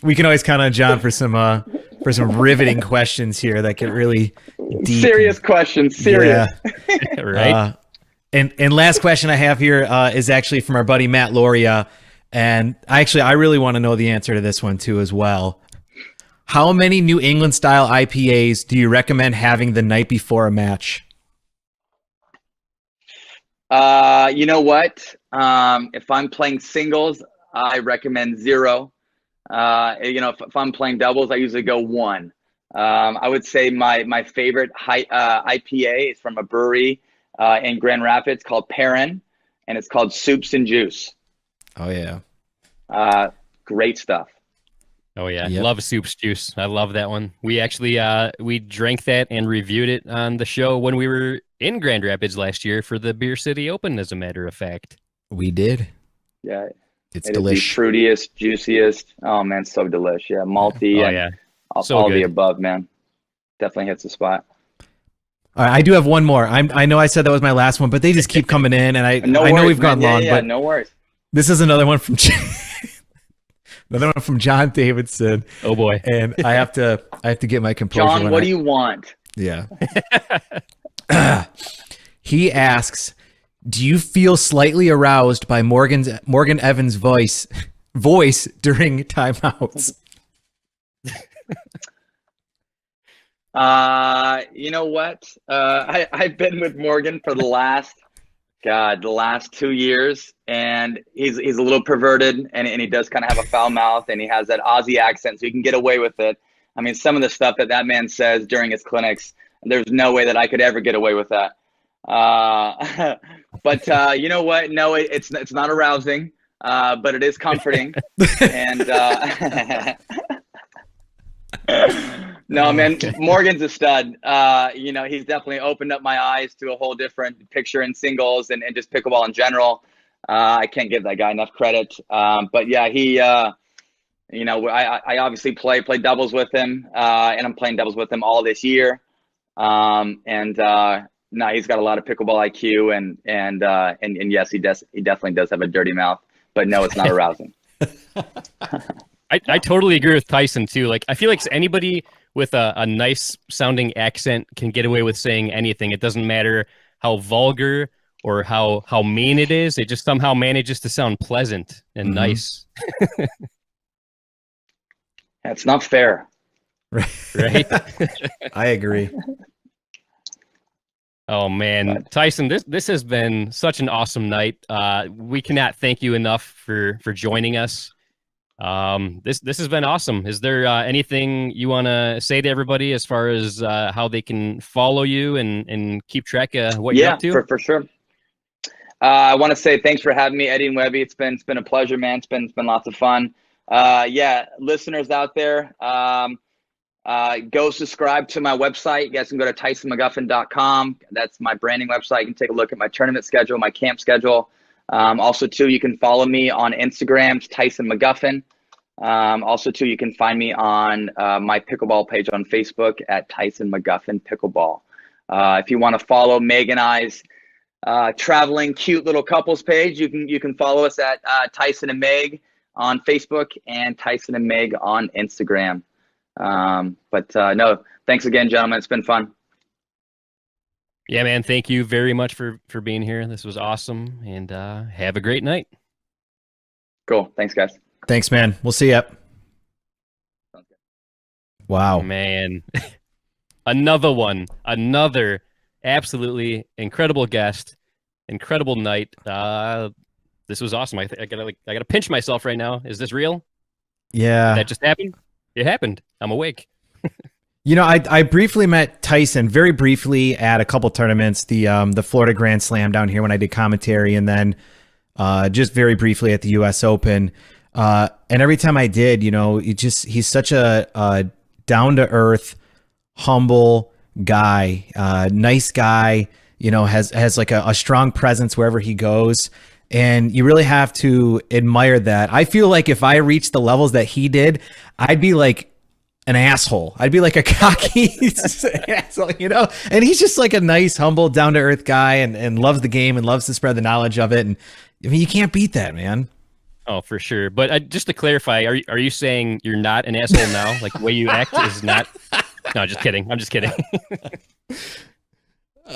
S3: We can always count on John for some riveting questions here that get really deep. Serious
S4: questions. Serious.
S3: Yeah.
S1: Right.
S3: And last question I have here is actually from our buddy Matt Lauria. And I really want to know the answer to this one too as well. How many New England style IPAs do you recommend having the night before a match?
S4: You know what? If I'm playing singles, I recommend 0. If I'm playing doubles, I usually go 1. I would say my favorite IPA is from a brewery in Grand Rapids called Perrin, and it's called Soups and Juice.
S3: Oh yeah.
S4: Great stuff.
S1: Oh yeah.
S3: Yep.
S1: Love Soups Juice. I love that one. We actually we drank that and reviewed it on the show when we were in Grand Rapids last year for the Beer City Open, as a matter of fact.
S3: We did.
S4: Yeah.
S3: It's
S4: it
S3: delicious.
S4: Is the fruitiest, juiciest. Oh man, so delicious. Yeah, malty.
S1: Oh yeah.
S4: All the above, man. Definitely hits the spot.
S3: All right, I do have one more. I know I said that was my last one, but they just keep coming in, and I know we've gone long.
S4: Yeah,
S3: but
S4: no worries.
S3: This is another one from John Davidson.
S1: Oh boy.
S3: And I have to get my composure.
S4: John, what do you want?
S3: Yeah. He asks, do you feel slightly aroused by Morgan Evans' voice during timeouts?
S4: You know what? I've been with Morgan for the last, God, the last 2 years, and he's a little perverted, and he does kind of have a foul mouth, and he has that Aussie accent, so he can get away with it. I mean, some of the stuff that man says during his clinics, there's no way that I could ever get away with that. But you know what? No, it's not arousing, but it is comforting. And no, man, Morgan's a stud. You know, he's definitely opened up my eyes to a whole different picture in singles and just pickleball in general. I can't give that guy enough credit. But yeah, he, you know, I obviously play doubles with him, and I'm playing doubles with him all this year. No, he's got a lot of pickleball IQ, and yes, he definitely does have a dirty mouth, but no, it's not arousing.
S1: I totally agree with Tyson too. Like, I feel like anybody with a nice sounding accent can get away with saying anything. It doesn't matter how vulgar or how mean it is. It just somehow manages to sound pleasant and nice.
S4: That's not fair.
S1: Right?
S3: I agree.
S1: Oh man, Tyson, this has been such an awesome night. We cannot thank you enough for joining us. This has been awesome. Is there anything you want to say to everybody as far as how they can follow you and keep track of what you're up to?
S4: Yeah, for sure. I want to say thanks for having me, Eddie and Webby. It's been a pleasure, man. It's been lots of fun. Yeah, listeners out there, go subscribe to my website. You guys can go to TysonMcGuffin.com. That's my branding website. You can take a look at my tournament schedule, my camp schedule. Also, too, you can follow me on Instagram, it's Tyson McGuffin. Also, too, you can find me on my pickleball page on Facebook at Tyson McGuffin Pickleball. If you want to follow Meg and I's traveling cute little couples page, you can follow us at Tyson and Meg on Facebook and Tyson and Meg on Instagram. No, thanks again, gentlemen. It's been fun.
S1: Yeah, man. Thank you very much for being here. This was awesome, and have a great night.
S4: Cool. Thanks, guys.
S3: Thanks, man. We'll see you. Wow,
S1: man. Another absolutely incredible guest, incredible night. This was awesome. I gotta pinch myself right now. Is this real?
S3: Yeah.
S1: Did that just happened? It happened. I'm awake.
S3: You know, I briefly met Tyson very briefly at a couple tournaments, the Florida Grand Slam down here when I did commentary, and then just very briefly at the U.S. Open. And every time I did, you know, he's such a down to earth, humble guy, nice guy. You know, has like a strong presence wherever he goes. And you really have to admire that. I feel like if I reached the levels that he did, I'd be like an asshole. I'd be like a cocky asshole, you know? And he's just like a nice, humble, down-to-earth guy and loves the game and loves to spread the knowledge of it. And I mean, you can't beat that, man.
S1: Oh, for sure. But just to clarify, are you saying you're not an asshole now? Like the way you act is not... No, just kidding. I'm just kidding.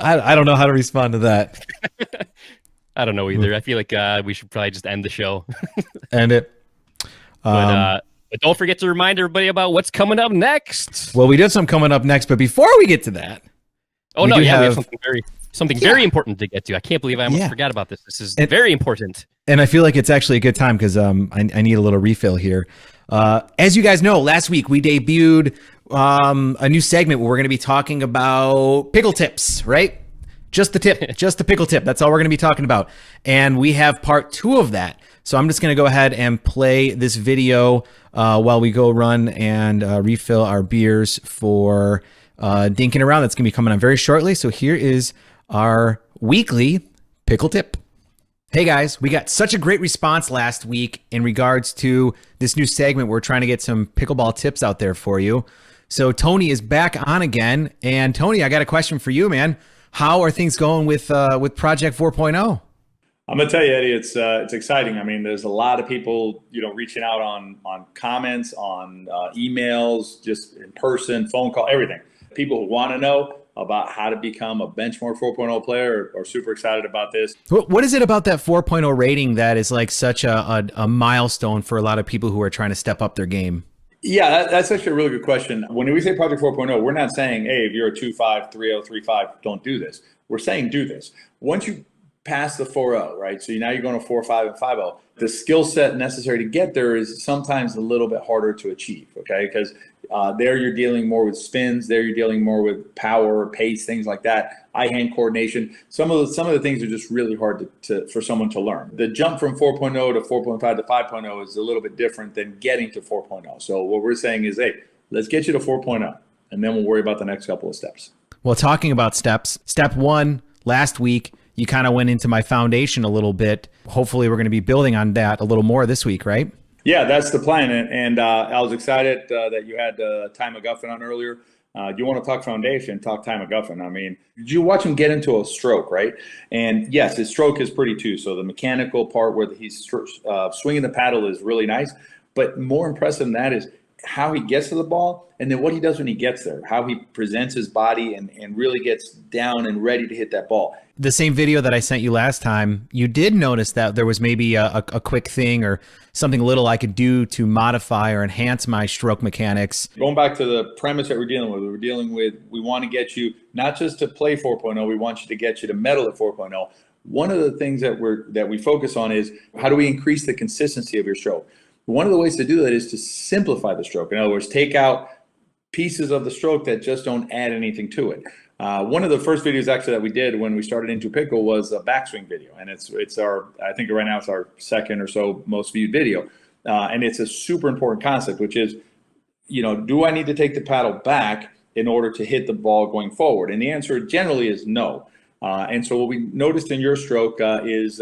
S3: I don't know how to respond to that.
S1: I don't know either. I feel like we should probably just end the show.
S3: End it.
S1: But don't forget to remind everybody about what's coming up next.
S3: Well, we do have something coming up next, but before we get to that,
S1: we have something very important to get to. I can't believe I almost forgot about this. This is very important.
S3: And I feel like it's actually a good time because I need a little refill here. As you guys know, last week we debuted a new segment where we're going to be talking about pickle tips, right? Just the tip, just the pickle tip. That's all we're going to be talking about. And we have part 2 of that. So I'm just going to go ahead and play this video while we go run and refill our beers for dinking around. That's going to be coming on very shortly. So here is our weekly pickle tip. Hey guys, we got such a great response last week in regards to this new segment. We're trying to get some pickleball tips out there for you. So Tony is back on again. And Tony, I got a question for you, man. How are things going with Project 4.0?
S5: I'm gonna tell you, Eddie, it's exciting. I mean, there's a lot of people, you know, reaching out on comments, on emails, just in person, phone call, everything. People who want to know about how to become a Benchmark 4.0 player are super excited about this.
S3: What is it about that 4.0 rating that is like such a milestone for a lot of people who are trying to step up their game?
S5: Yeah, that's actually a really good question. When we say Project 4.0, we're not saying, hey, if you're a 2.5, 3.0, 3.5, don't do this. We're saying do this. Once you past the 4-0, right? So now you're going to 4-5 and 5-0. The skill set necessary to get there is sometimes a little bit harder to achieve, okay? Because there you're dealing more with spins, there you're dealing more with power, pace, things like that, eye-hand coordination. Some of the things are just really hard for someone to learn. The jump from 4.0 to 4.5 to 5.0 is a little bit different than getting to 4.0. So what we're saying is, hey, let's get you to 4.0, and then we'll worry about the next couple of steps.
S3: Well, talking about steps, step 1 last week, you kind of went into my foundation a little bit. Hopefully we're going to be building on that a little more this week, right?
S5: Yeah, that's the plan. And I was excited that you had Tyson McGuffin on earlier. You want to talk foundation, talk Tyson McGuffin. I mean, did you watch him get into a stroke, right? And yes, his stroke is pretty too. So the mechanical part where he's swinging the paddle is really nice. But more impressive than that is how he gets to the ball and then what he does when he gets there, how he presents his body and really gets down and ready to hit that ball.
S3: The same video that I sent you last time, you did notice that there was maybe a quick thing or something little I could do to modify or enhance my stroke mechanics.
S5: Going back to the premise that we're dealing with, we want to get you not just to play 4.0, we want you to get you to medal at 4.0. One of the things that we focus on is how do we increase the consistency of your stroke? One of the ways to do that is to simplify the stroke. In other words, take out pieces of the stroke that just don't add anything to it. One of the first videos actually that we did when we started Into Pickle was a backswing video, and it's our, I think right now it's our second or so most viewed video, and it's a super important concept, which is, do I need to take the paddle back in order to hit the ball going forward? And the answer generally is no. And so what we noticed in your stroke is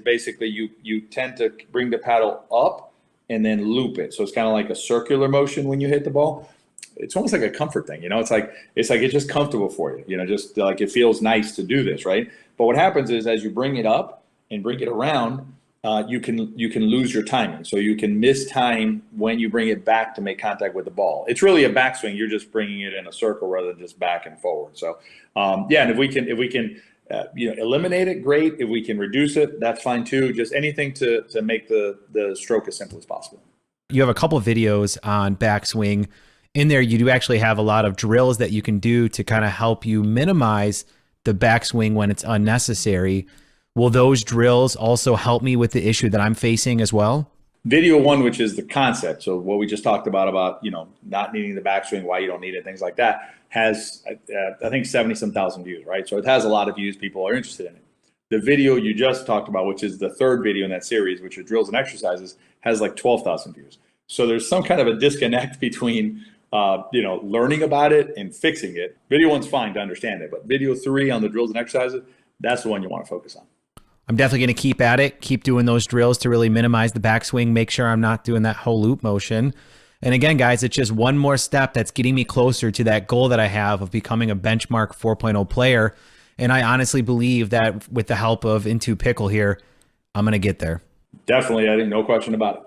S5: basically you tend to bring the paddle up and then loop it. So it's kind of like a circular motion when you hit the ball. It's almost like a comfort thing, it's like it's just comfortable for you, just like it feels nice to do this, right? But what happens is as you bring it up and bring it around, you can lose your timing. So you can miss time when you bring it back to make contact with the ball. It's really a backswing. You're just bringing it in a circle rather than just back and forward. So and if we can eliminate it, great. If we can reduce it, that's fine too. Just anything to make the stroke as simple as possible.
S3: You have a couple of videos on backswing. In there, you do actually have a lot of drills that you can do to kind of help you minimize the backswing when it's unnecessary. Will those drills also help me with the issue that I'm facing as well?
S5: Video 1, which is the concept, so what we just talked about not needing the backswing, why you don't need it, things like that, has I think 70-some thousand views, right? So it has a lot of views. People are interested in it. The video you just talked about, which is the third video in that series, which are drills and exercises, has like 12,000 views. So there's some kind of a disconnect between learning about it and fixing it. Video 1's fine to understand it, but video 3 on the drills and exercises, that's the one you want to focus on.
S3: I'm definitely going to keep at it, keep doing those drills to really minimize the backswing, make sure I'm not doing that whole loop motion. And again, guys, it's just one more step that's getting me closer to that goal that I have of becoming a benchmark 4.0 player. And I honestly believe that with the help of Into Pickle here, I'm going to get there.
S5: Definitely, I think no question about it.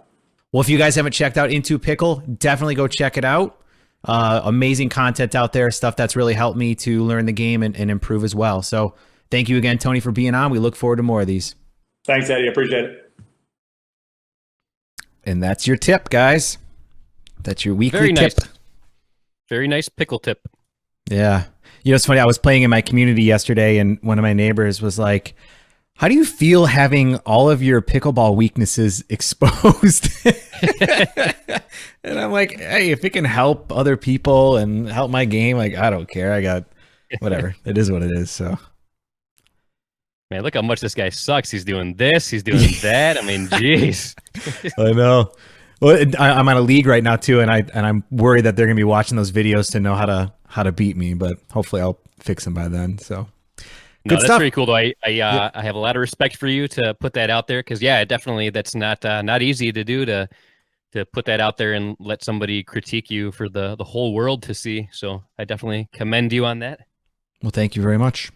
S3: Well, if you guys haven't checked out Into Pickle, definitely go check it out. Amazing content out there, stuff that's really helped me to learn the game and improve as well. So thank you again, Tony, for being on. We look forward to more of these.
S5: Thanks, Eddie. I appreciate it.
S3: And that's your tip, guys. That's your weekly tip.
S1: Very nice pickle tip.
S3: Yeah. It's funny. I was playing in my community yesterday, and one of my neighbors was like, how do you feel having all of your pickleball weaknesses exposed? And I'm like, hey, if it can help other people and help my game, like, I don't care. I got whatever. It is what it is. So,
S1: man, look how much this guy sucks. He's doing this. He's doing that. I mean, geez.
S3: I know. Well, I'm on a league right now too, and I'm worried that they're gonna be watching those videos to know how to beat me. But hopefully, I'll fix them by then. So.
S1: No, that's very cool though. I have a lot of respect for you to put that out there because definitely that's not easy to do to put that out there and let somebody critique you for the whole world to see. So I definitely commend you on that.
S3: Well, thank you very much.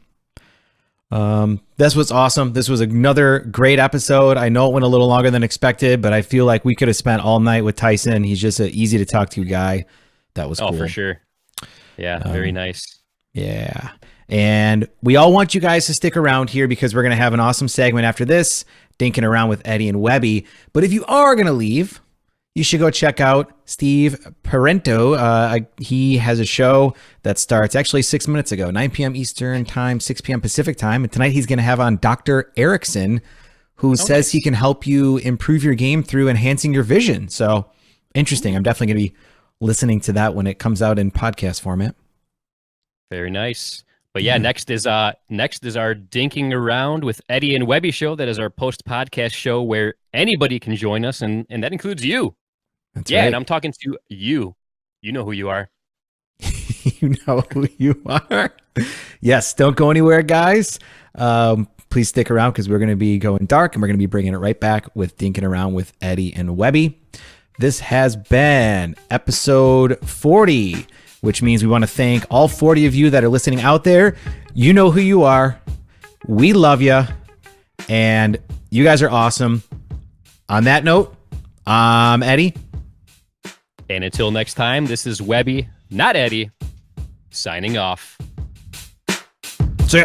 S3: This was awesome. This was another great episode. I know it went a little longer than expected, but I feel like we could have spent all night with Tyson. He's just an easy to talk to guy. That was cool.
S1: Oh, for sure. Yeah, very nice.
S3: Yeah. And we all want you guys to stick around here because we're going to have an awesome segment after this, dinking around with Eddie and Webby. But if you are going to leave, you should go check out Steve Parento. He has a show that starts actually 6 minutes ago, 9 p.m. Eastern time, 6 p.m. Pacific time. And tonight he's going to have on Dr. Erickson, who says he can help you improve your game through enhancing your vision. So interesting. I'm definitely going to be listening to that when it comes out in podcast format.
S1: Very nice. But yeah, next is our Dinking Around with Eddie and Webby show. That is our post-podcast show where anybody can join us, and that includes you.
S3: That's
S1: right.
S3: right.
S1: And I'm talking to you. You know who you are.
S3: You know who you are. Yes, don't go anywhere, guys. Please stick around because we're going to be going dark, and we're going to be bringing it right back with Dinking Around with Eddie and Webby. This has been episode 40, which means we want to thank all 40 of you that are listening out there. You know who you are. We love you, and you guys are awesome. On that note, I'm Eddie.
S1: And until next time, this is Webby, not Eddie, signing off.
S3: See ya.